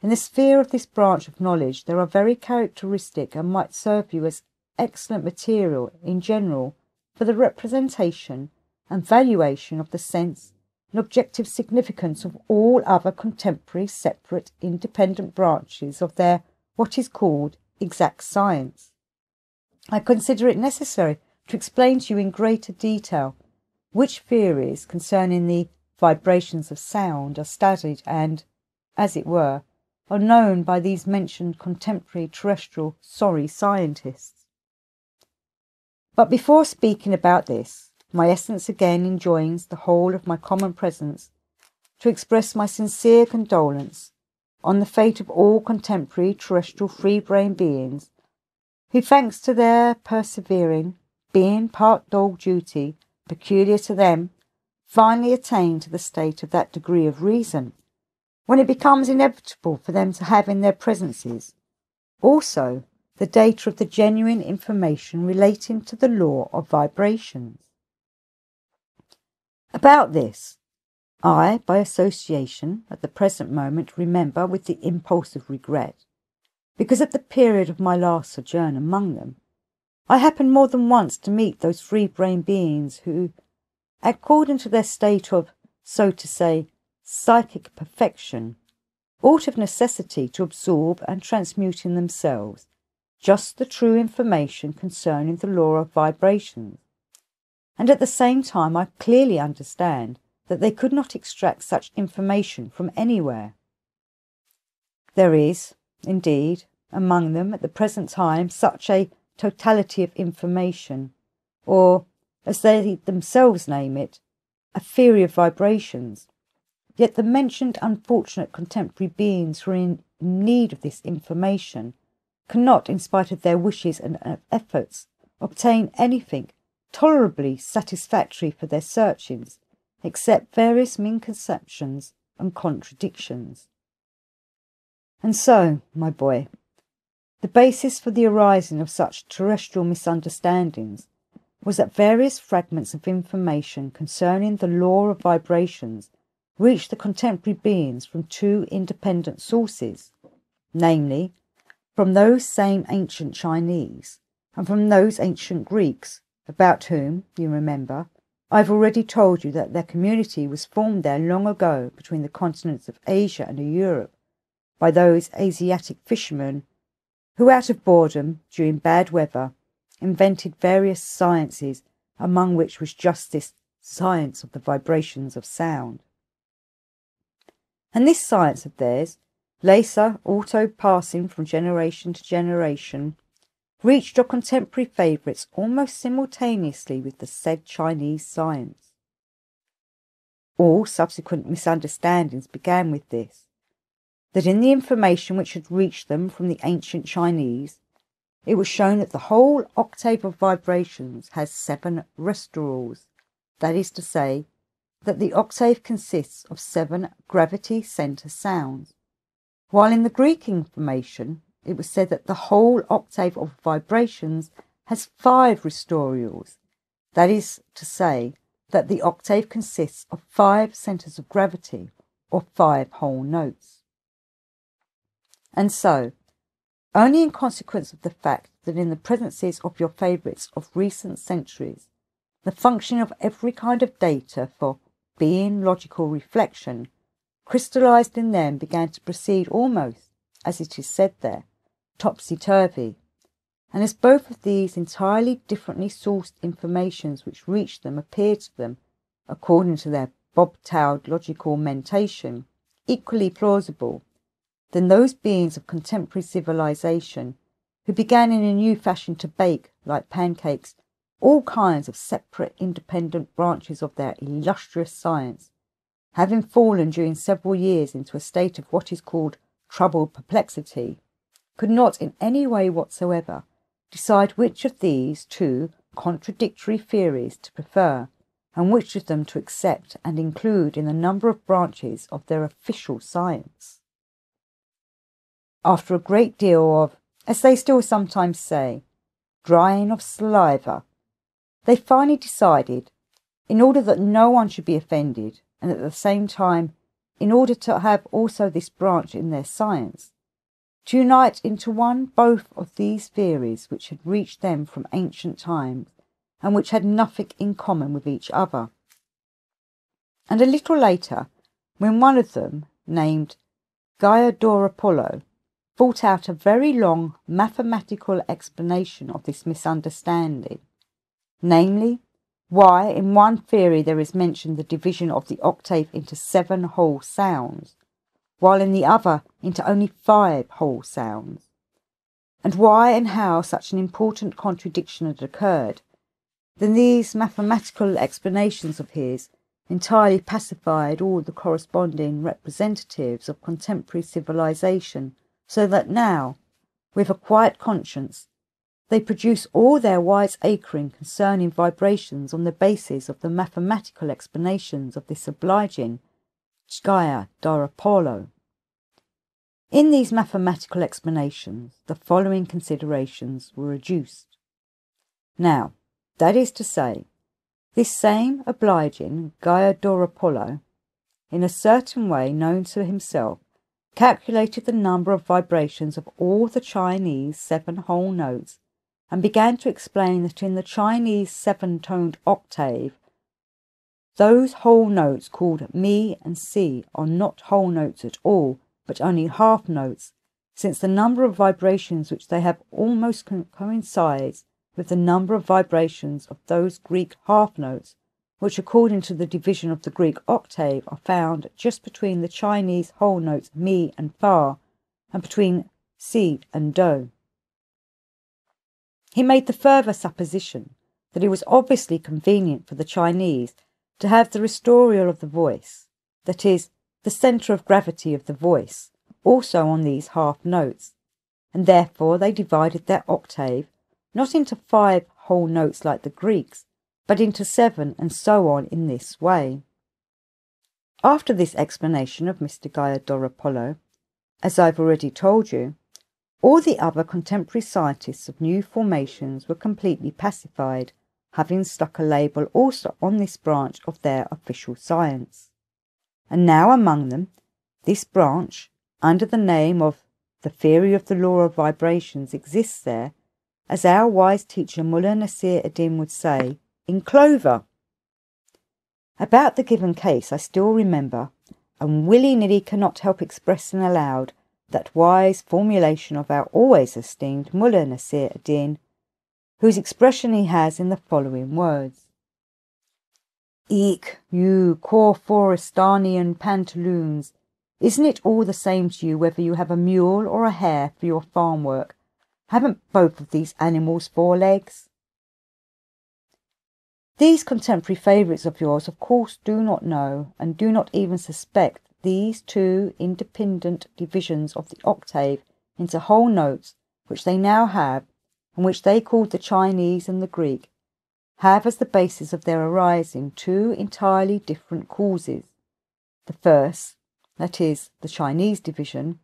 in the sphere of this branch of knowledge there are very characteristic and might serve you as excellent material in general for the representation and valuation of the sense and objective significance of all other contemporary separate independent branches of their what is called exact science. I consider it necessary to explain to you in greater detail which theories concerning the vibrations of sound are studied and, as it were, are known by these mentioned contemporary terrestrial scientists. But before speaking about this, my essence again enjoins the whole of my common presence to express my sincere condolence on the fate of all contemporary terrestrial free-brain beings who, thanks to their persevering, being part dog duty peculiar to them, finally attain to the state of that degree of reason, when it becomes inevitable for them to have in their presences also the data of the genuine information relating to the law of vibrations. About this, I, by association, at the present moment remember with the impulse of regret, because at the period of my last sojourn among them, I happened more than once to meet those free-brained beings who, according to their state of, so to say, psychic perfection, ought of necessity to absorb and transmute in themselves just the true information concerning the law of vibrations, and at the same time I clearly understand that they could not extract such information from anywhere. There is, indeed, among them at the present time such a totality of information, or, as they themselves name it, a theory of vibrations. Yet the mentioned unfortunate contemporary beings who are in need of this information cannot, in spite of their wishes and efforts, obtain anything tolerably satisfactory for their searchings, except various misconceptions and contradictions. And so, my boy, the basis for the arising of such terrestrial misunderstandings was that various fragments of information concerning the law of vibrations reached the contemporary beings from two independent sources, namely, from those same ancient Chinese and from those ancient Greeks, about whom, you remember, I have already told you that their community was formed there long ago between the continents of Asia and Europe by those Asiatic fishermen who, out of boredom, during bad weather, invented various sciences, among which was just this science of the vibrations of sound. And this science of theirs, later passing from generation to generation, reached your contemporary favourites almost simultaneously with the said Chinese science. All subsequent misunderstandings began with this, that in the information which had reached them from the ancient Chinese, it was shown that the whole octave of vibrations has 7 restorals, that is to say, that the octave consists of 7 gravity centre sounds, while in the Greek information it was said that the whole octave of vibrations has 5 restorials, that is to say, that the octave consists of 5 centres of gravity, or 5 whole notes. And so, only in consequence of the fact that in the presences of your favourites of recent centuries, the function of every kind of data for being logical reflection crystallised in them began to proceed almost, as it is said there, topsy-turvy, and as both of these entirely differently sourced informations which reached them appeared to them, according to their bob-tailed logical mentation, equally plausible, then those beings of contemporary civilization who began in a new fashion to bake, like pancakes, all kinds of separate independent branches of their illustrious science, having fallen during several years into a state of what is called troubled perplexity, could not in any way whatsoever decide which of these 2 contradictory theories to prefer, and which of them to accept and include in the number of branches of their official science. After a great deal of, as they still sometimes say, drying of saliva, they finally decided, in order that no one should be offended, and at the same time, in order to have also this branch in their science, to unite into one both of these theories which had reached them from ancient times, and which had nothing in common with each other. And a little later, when one of them, named Gurdjieff, thought out a very long mathematical explanation of this misunderstanding, namely, why in one theory there is mentioned the division of the octave into 7 whole sounds, while in the other into only 5 whole sounds, and why and how such an important contradiction had occurred, then these mathematical explanations of his entirely pacified all the corresponding representatives of contemporary civilization, so that now, with a quiet conscience, They produce all their wiseacring concerning vibrations on the basis of the mathematical explanations of this obliging Gurdjieff. In these mathematical explanations, the following considerations were adduced. Now, that is to say, this same obliging Gurdjieff, in a certain way known to himself, calculated the number of vibrations of all the Chinese 7 whole notes, and began to explain that in the Chinese 7-toned octave, those whole notes called mi and si are not whole notes at all, but only half notes, since the number of vibrations which they have almost coincides with the number of vibrations of those Greek half notes, which according to the division of the Greek octave are found just between the Chinese whole notes mi and fa, and between si and do. He made the further supposition that it was obviously convenient for the Chinese to have the ristorial of the voice, that is, the centre of gravity of the voice, also on these half notes, and therefore they divided their octave not into 5 whole notes like the Greeks, but into 7, and so on in this way. After this explanation of Mr. Gurdjieff, as I've already told you, all the other contemporary scientists of new formations were completely pacified, having stuck a label also on this branch of their official science. And now among them, this branch, under the name of the theory of the law of vibrations, exists there, as our wise teacher Mullah Nasir ad-Din would say, in clover. About the given case I still remember, and willy-nilly cannot help expressing aloud, that wise formulation of our always esteemed Mullah Nasir ad-Din, whose expression he has in the following words. Eek, you Forestanian pantaloons, isn't it all the same to you whether you have a mule or a hare for your farm work? Haven't both of these animals 4 legs? These contemporary favourites of yours of course do not know, and do not even suspect, these 2 independent divisions of the octave into whole notes, which they now have, and which they called the Chinese and the Greek, have as the basis of their arising 2 entirely different causes. The first, that is, the Chinese division,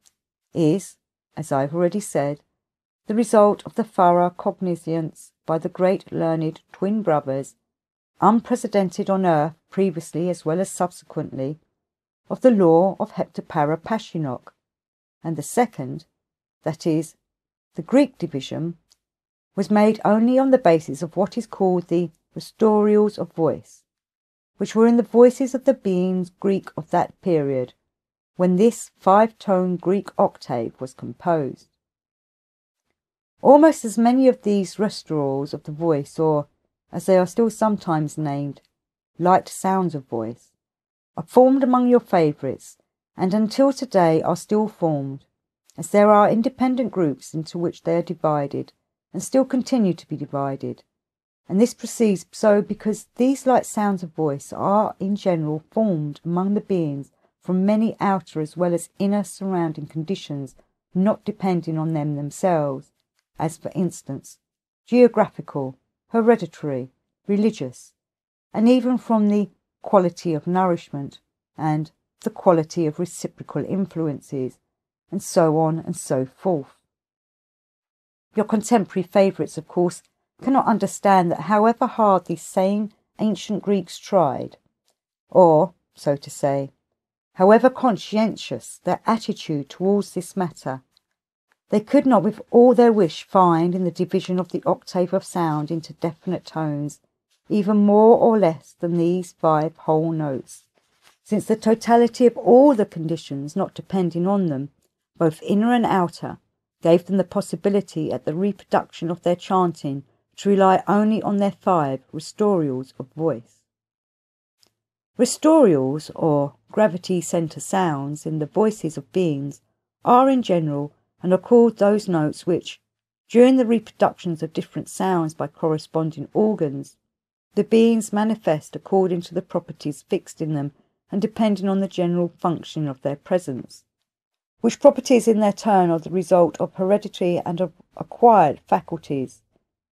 is, as I have already said, the result of the thorough cognizance by the great learned twin brothers, unprecedented on earth previously as well as subsequently, of the law of Heptaparaparshinokh, and the second, that is, the Greek division, was made only on the basis of what is called the ristorials of voice, which were in the voices of the beings Greek of that period, when this 5-tone Greek octave was composed. Almost as many of these ristorials of the voice, or, as they are still sometimes named, light sounds of voice, are formed among your favourites, and until today are still formed, as there are independent groups into which they are divided, and still continue to be divided, and this proceeds so because these light sounds of voice are in general formed among the beings from many outer as well as inner surrounding conditions not depending on them themselves, as for instance, geographical, hereditary, religious, and even from the quality of nourishment and the quality of reciprocal influences, and so on and so forth. Your contemporary favourites, of course, cannot understand that however hard these same ancient Greeks tried, or, so to say, however conscientious their attitude towards this matter, they could not with all their wish find in the division of the octave of sound into definite tones even more or less than these 5 whole notes, since the totality of all the conditions not depending on them, both inner and outer, gave them the possibility at the reproduction of their chanting to rely only on their 5 ristorials of voice. Ristorials, or gravity centre sounds, in the voices of beings are in general and are called those notes which, during the reproductions of different sounds by corresponding organs, the beings manifest according to the properties fixed in them and depending on the general function of their presence, which properties in their turn are the result of hereditary and of acquired faculties,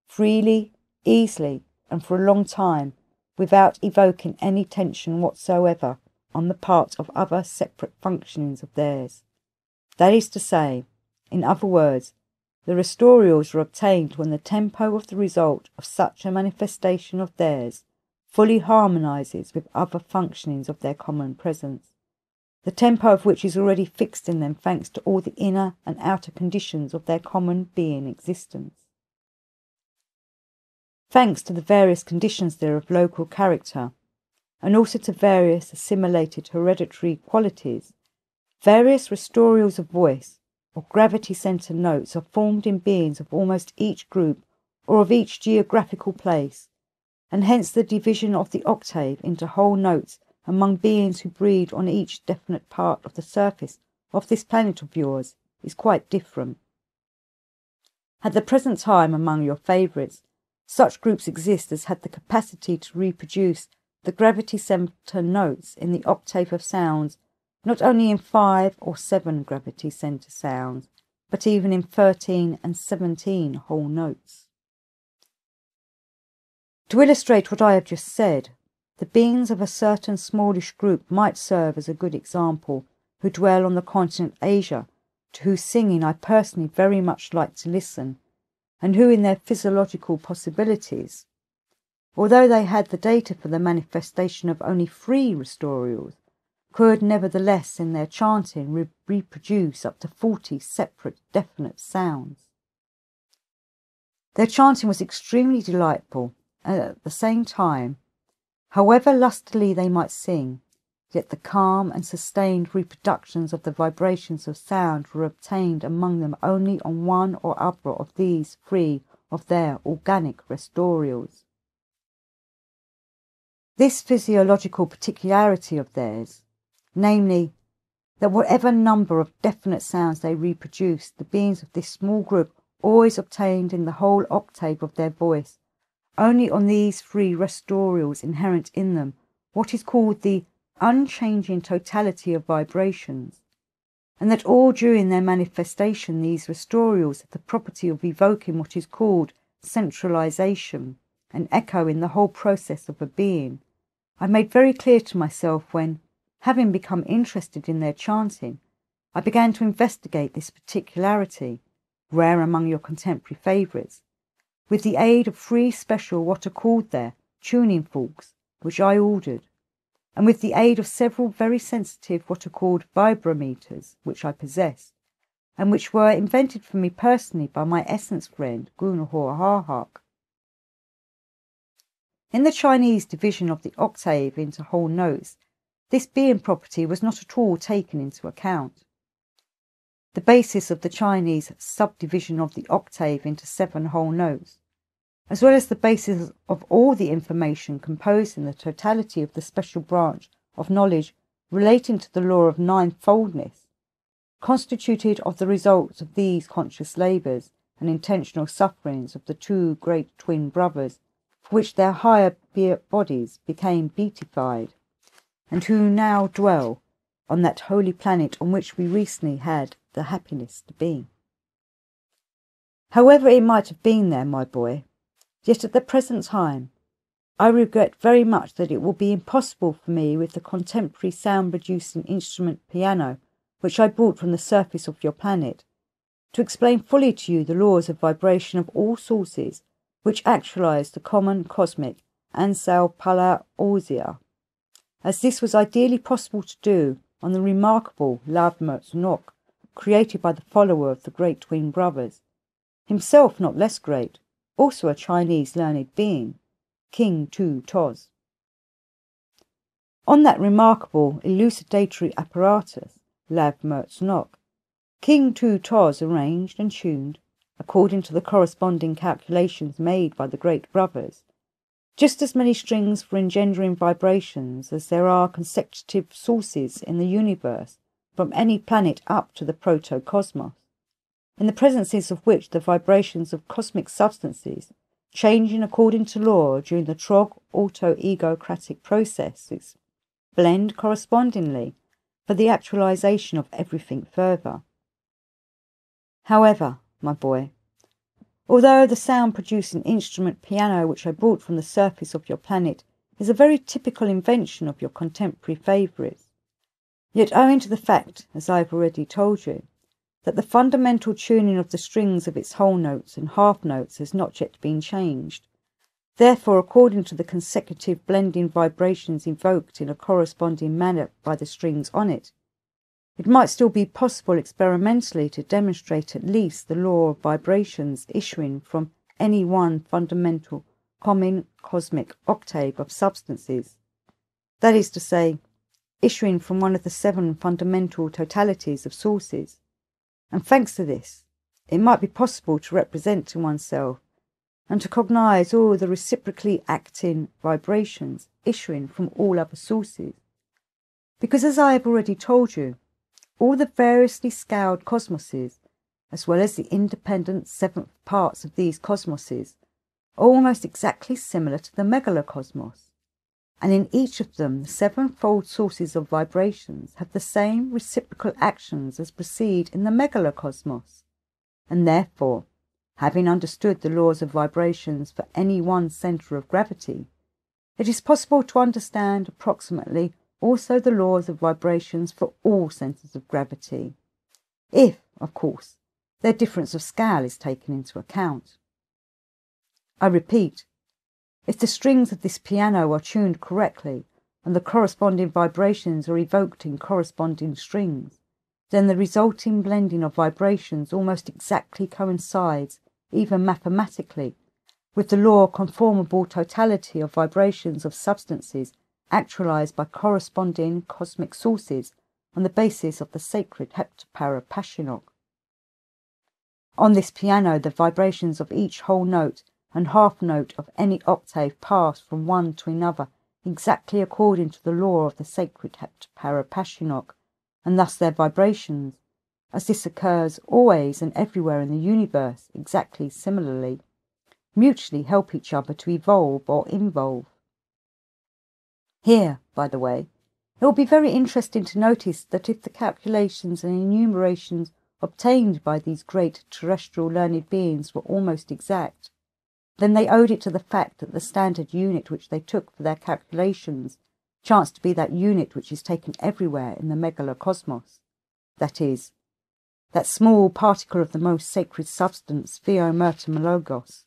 freely, easily, and for a long time, without evoking any tension whatsoever on the part of other separate functionings of theirs. That is to say, in other words, the restorials are obtained when the tempo of the result of such a manifestation of theirs fully harmonizes with other functionings of their common presence, the tempo of which is already fixed in them thanks to all the inner and outer conditions of their common being existence. Thanks to the various conditions there of local character, and also to various assimilated hereditary qualities, various restorials of voice, or gravity-centre notes, are formed in beings of almost each group or of each geographical place, and hence the division of the octave into whole notes among beings who breed on each definite part of the surface of this planet of yours is quite different. At the present time, among your favourites, such groups exist as had the capacity to reproduce the gravity-centre notes in the octave of sounds, not only in 5 or 7 gravity-centre sounds, but even in 13 and 17 whole notes. To illustrate what I have just said, the beings of a certain smallish group might serve as a good example who dwell on the continent Asia, to whose singing I personally very much like to listen, and who in their physiological possibilities, although they had the data for the manifestation of only 3 restorials, could nevertheless in their chanting reproduce up to 40 separate definite sounds. Their chanting was extremely delightful, and at the same time, however lustily they might sing, yet the calm and sustained reproductions of the vibrations of sound were obtained among them only on one or other of these 3 of their organic restorials. This physiological particularity of theirs, namely, that whatever number of definite sounds they reproduced, the beings of this small group always obtained in the whole octave of their voice, only on these 3 restorials inherent in them, what is called the unchanging totality of vibrations, and that all during their manifestation these restorials have the property of evoking what is called centralization, an echo in the whole process of a being, I made very clear to myself when, having become interested in their chanting, I began to investigate this particularity, rare among your contemporary favourites, with the aid of 3 special what are called there tuning forks, which I ordered, and with the aid of several very sensitive what are called vibrometers, which I possessed, and which were invented for me personally by my essence friend Gunahor Harhak. In the Chinese division of the octave into whole notes, this being property was not at all taken into account. The basis of the Chinese subdivision of the octave into 7 whole notes, as well as the basis of all the information composed in the totality of the special branch of knowledge relating to the law of nine foulness, constituted of the results of these conscious labours and intentional sufferings of the 2 great twin brothers, for which their higher bodies became beatified, and who now dwell on that holy planet on which we recently had the happiness to be. However it might have been there, my boy, yet at the present time I regret very much that it will be impossible for me with the contemporary sound-producing instrument piano which I brought from the surface of your planet, to explain fully to you the laws of vibration of all sources which actualize the common cosmic Ansalpalaorsia, as this was ideally possible to do on the remarkable Law of Nine created by the follower of the great twin brothers, himself not less great, also a Chinese learned being, King Tu Toz. On that remarkable elucidatory apparatus, Law of Nine, King Tu Toz arranged and tuned, according to the corresponding calculations made by the great brothers, just as many strings for engendering vibrations as there are consecutive sources in the universe from any planet up to the protocosmos, in the presences of which the vibrations of cosmic substances, changing according to law during the trog auto-egocratic processes, blend correspondingly for the actualization of everything further. However, my boy, Although the sound-producing instrument piano which I brought from the surface of your planet is a very typical invention of your contemporary favourites, yet owing to the fact, as I have already told you, that the fundamental tuning of the strings of its whole notes and half notes has not yet been changed, therefore, according to the consecutive blending vibrations evoked in a corresponding manner by the strings on it, it might still be possible experimentally to demonstrate at least the law of vibrations issuing from any one fundamental common cosmic octave of substances, that is to say, issuing from one of the 7 fundamental totalities of sources, and thanks to this, it might be possible to represent to oneself and to cognize all the reciprocally acting vibrations issuing from all other sources, because as I have already told you, all the variously scaled cosmoses, as well as the independent 7th parts of these cosmoses, are almost exactly similar to the megalocosmos, and in each of them the 7-fold sources of vibrations have the same reciprocal actions as proceed in the megalocosmos, and therefore, having understood the laws of vibrations for any one centre of gravity, it is possible to understand approximately also the laws of vibrations for all centres of gravity, if, of course, their difference of scale is taken into account. I repeat, if the strings of this piano are tuned correctly and the corresponding vibrations are evoked in corresponding strings, then the resulting blending of vibrations almost exactly coincides, even mathematically, with the law of conformable totality of vibrations of substances actualized by corresponding cosmic sources on the basis of the sacred Heptaparaparshinokh. On this piano, the vibrations of each whole note and half note of any octave pass from one to another exactly according to the law of the sacred Heptaparaparshinokh, and thus their vibrations, as this occurs always and everywhere in the universe exactly similarly, mutually help each other to evolve or involve. Here, by the way, it will be very interesting to notice that if the calculations and enumerations obtained by these great terrestrial learned beings were almost exact, then they owed it to the fact that the standard unit which they took for their calculations chanced to be that unit which is taken everywhere in the megalocosmos, that is, that small particle of the most sacred substance, Theomertamologos,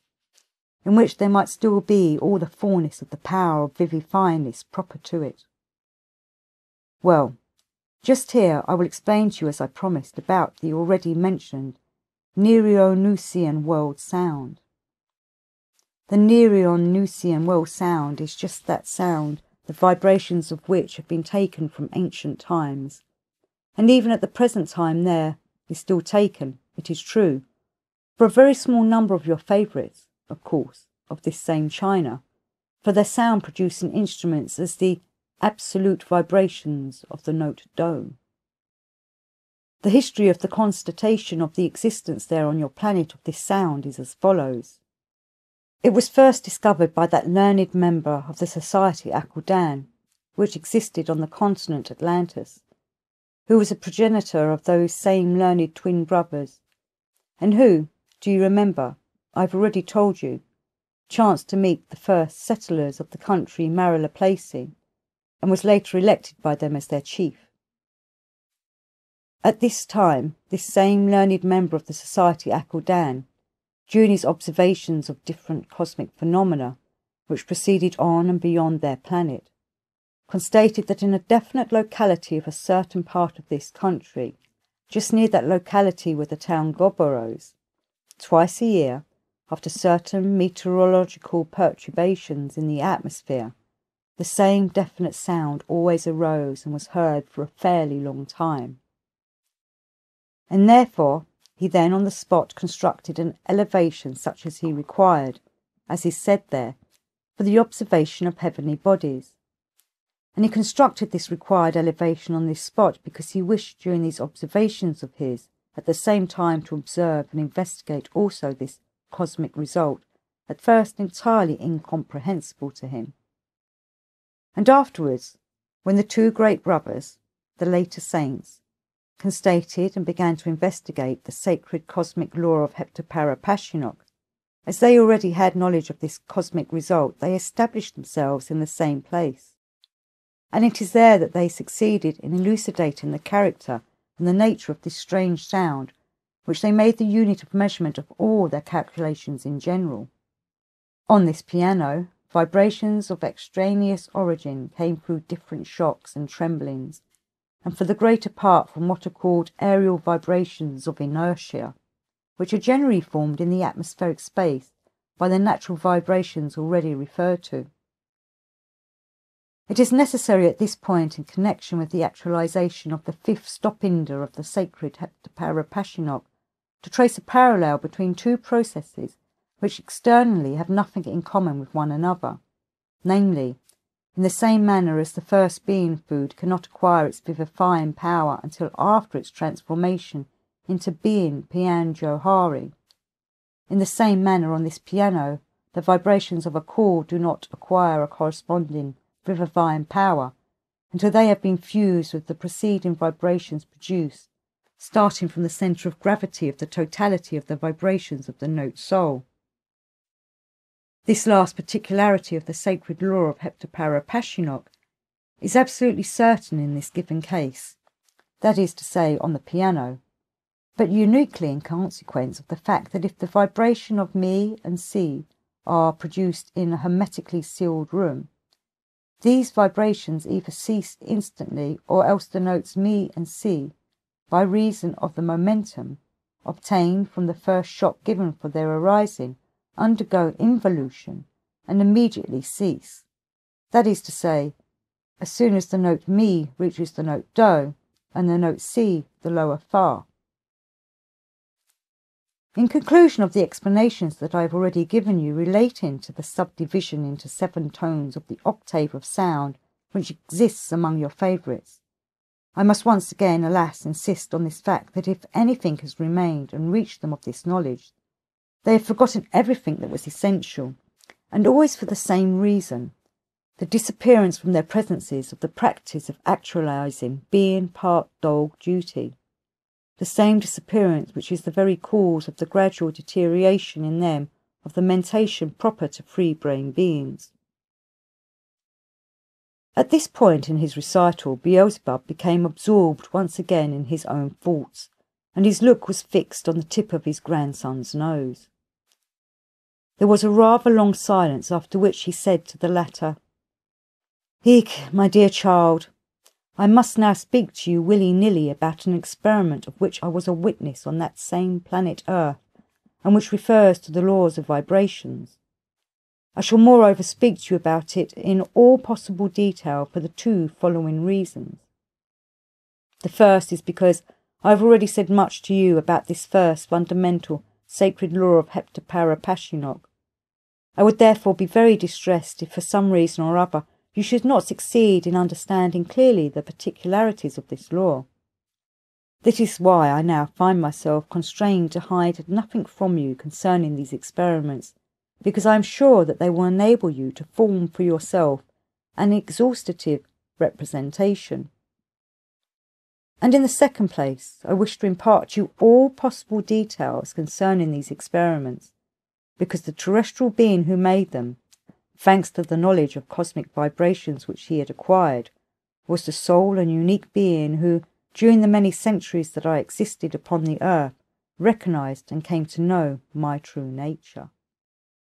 in which there might still be all the fullness of the power of vivifyingness proper to it. Well, just here I will explain to you, as I promised, about the already mentioned Nereonusian world sound. The Nereonusian world sound is just that sound, the vibrations of which have been taken from ancient times, and even at the present time there is still taken, it is true, for a very small number of your favourites, of course, of this same China, for their sound-producing instruments as the absolute vibrations of the note do. The history of the constatation of the existence there on your planet of this sound is as follows. It was first discovered by that learned member of the Society Akkudan, which existed on the continent Atlantis, who was a progenitor of those same learned twin brothers, and who, do you remember, I've already told you, chanced to meet the first settlers of the country Marilaplace, and was later elected by them as their chief. At this time, this same learned member of the Society Akkudan, during his observations of different cosmic phenomena which proceeded on and beyond their planet, constated that in a definite locality of a certain part of this country, just near that locality where the town Goboros, twice a year, after certain meteorological perturbations in the atmosphere, the same definite sound always arose and was heard for a fairly long time. And therefore he then on the spot constructed an elevation such as he required, as is said there, for the observation of heavenly bodies. And he constructed this required elevation on this spot because he wished during these observations of his at the same time to observe and investigate also this cosmic result, at first entirely incomprehensible to him. And afterwards, when the two great brothers, the later saints, constated and began to investigate the sacred cosmic law of Heptaparaparshinokh, As they already had knowledge of this cosmic result, they established themselves in the same place. And it is there that they succeeded in elucidating the character and the nature of this strange sound, which they made the unit of measurement of all their calculations in general. On this piano, vibrations of extraneous origin came through different shocks and tremblings, and for the greater part from what are called aerial vibrations of inertia, which are generally formed in the atmospheric space by the natural vibrations already referred to. It is necessary at this point, in connection with the actualization of the fifth stopinder of the sacred Heptaparaparshinokh, to trace a parallel between two processes which externally have nothing in common with one another, namely, in the same manner as the first being food cannot acquire its vivifying power until after its transformation into being Pian Johari. In the same manner, on this piano, the vibrations of a chord do not acquire a corresponding vivifying power until they have been fused with the preceding vibrations produced, starting from the centre of gravity of the totality of the vibrations of the note soul. This last particularity of the sacred law of Heptaparaparshinokh is absolutely certain in this given case, that is to say, on the piano, but uniquely in consequence of the fact that if the vibration of me and C are produced in a hermetically sealed room, these vibrations either cease instantly, or else the notes mi and si, by reason of the momentum obtained from the first shock given for their arising, undergo involution and immediately cease. That is to say, as soon as the note mi reaches the note do and the note si the lower fa. In conclusion of the explanations that I have already given you relating to the subdivision into 7 tones of the octave of sound which exists among your favourites, I must once again, alas, insist on this fact that if anything has remained and reached them of this knowledge, they have forgotten everything that was essential, and always for the same reason, the disappearance from their presences of the practice of actualizing being part dog duty. The same disappearance which is the very cause of the gradual deterioration in them of the mentation proper to free-brain beings. At this point in his recital, Beelzebub became absorbed once again in his own thoughts, and his look was fixed on the tip of his grandson's nose. There was a rather long silence, after which he said to the latter, "Eek, my dear child, I must now speak to you willy-nilly about an experiment of which I was a witness on that same planet Earth, and which refers to the laws of vibrations. I shall moreover speak to you about it in all possible detail for the 2 following reasons. The first is because I have already said much to you about this first fundamental sacred law of Heptaparaparshinokh. I would therefore be very distressed if for some reason or other you should not succeed in understanding clearly the particularities of this law. This is why I now find myself constrained to hide nothing from you concerning these experiments, because I am sure that they will enable you to form for yourself an exhaustive representation. And in the second place, I wish to impart to you all possible details concerning these experiments, because the terrestrial being who made them, thanks to the knowledge of cosmic vibrations which he had acquired, was the sole and unique being who, during the many centuries that I existed upon the earth, recognized and came to know my true nature.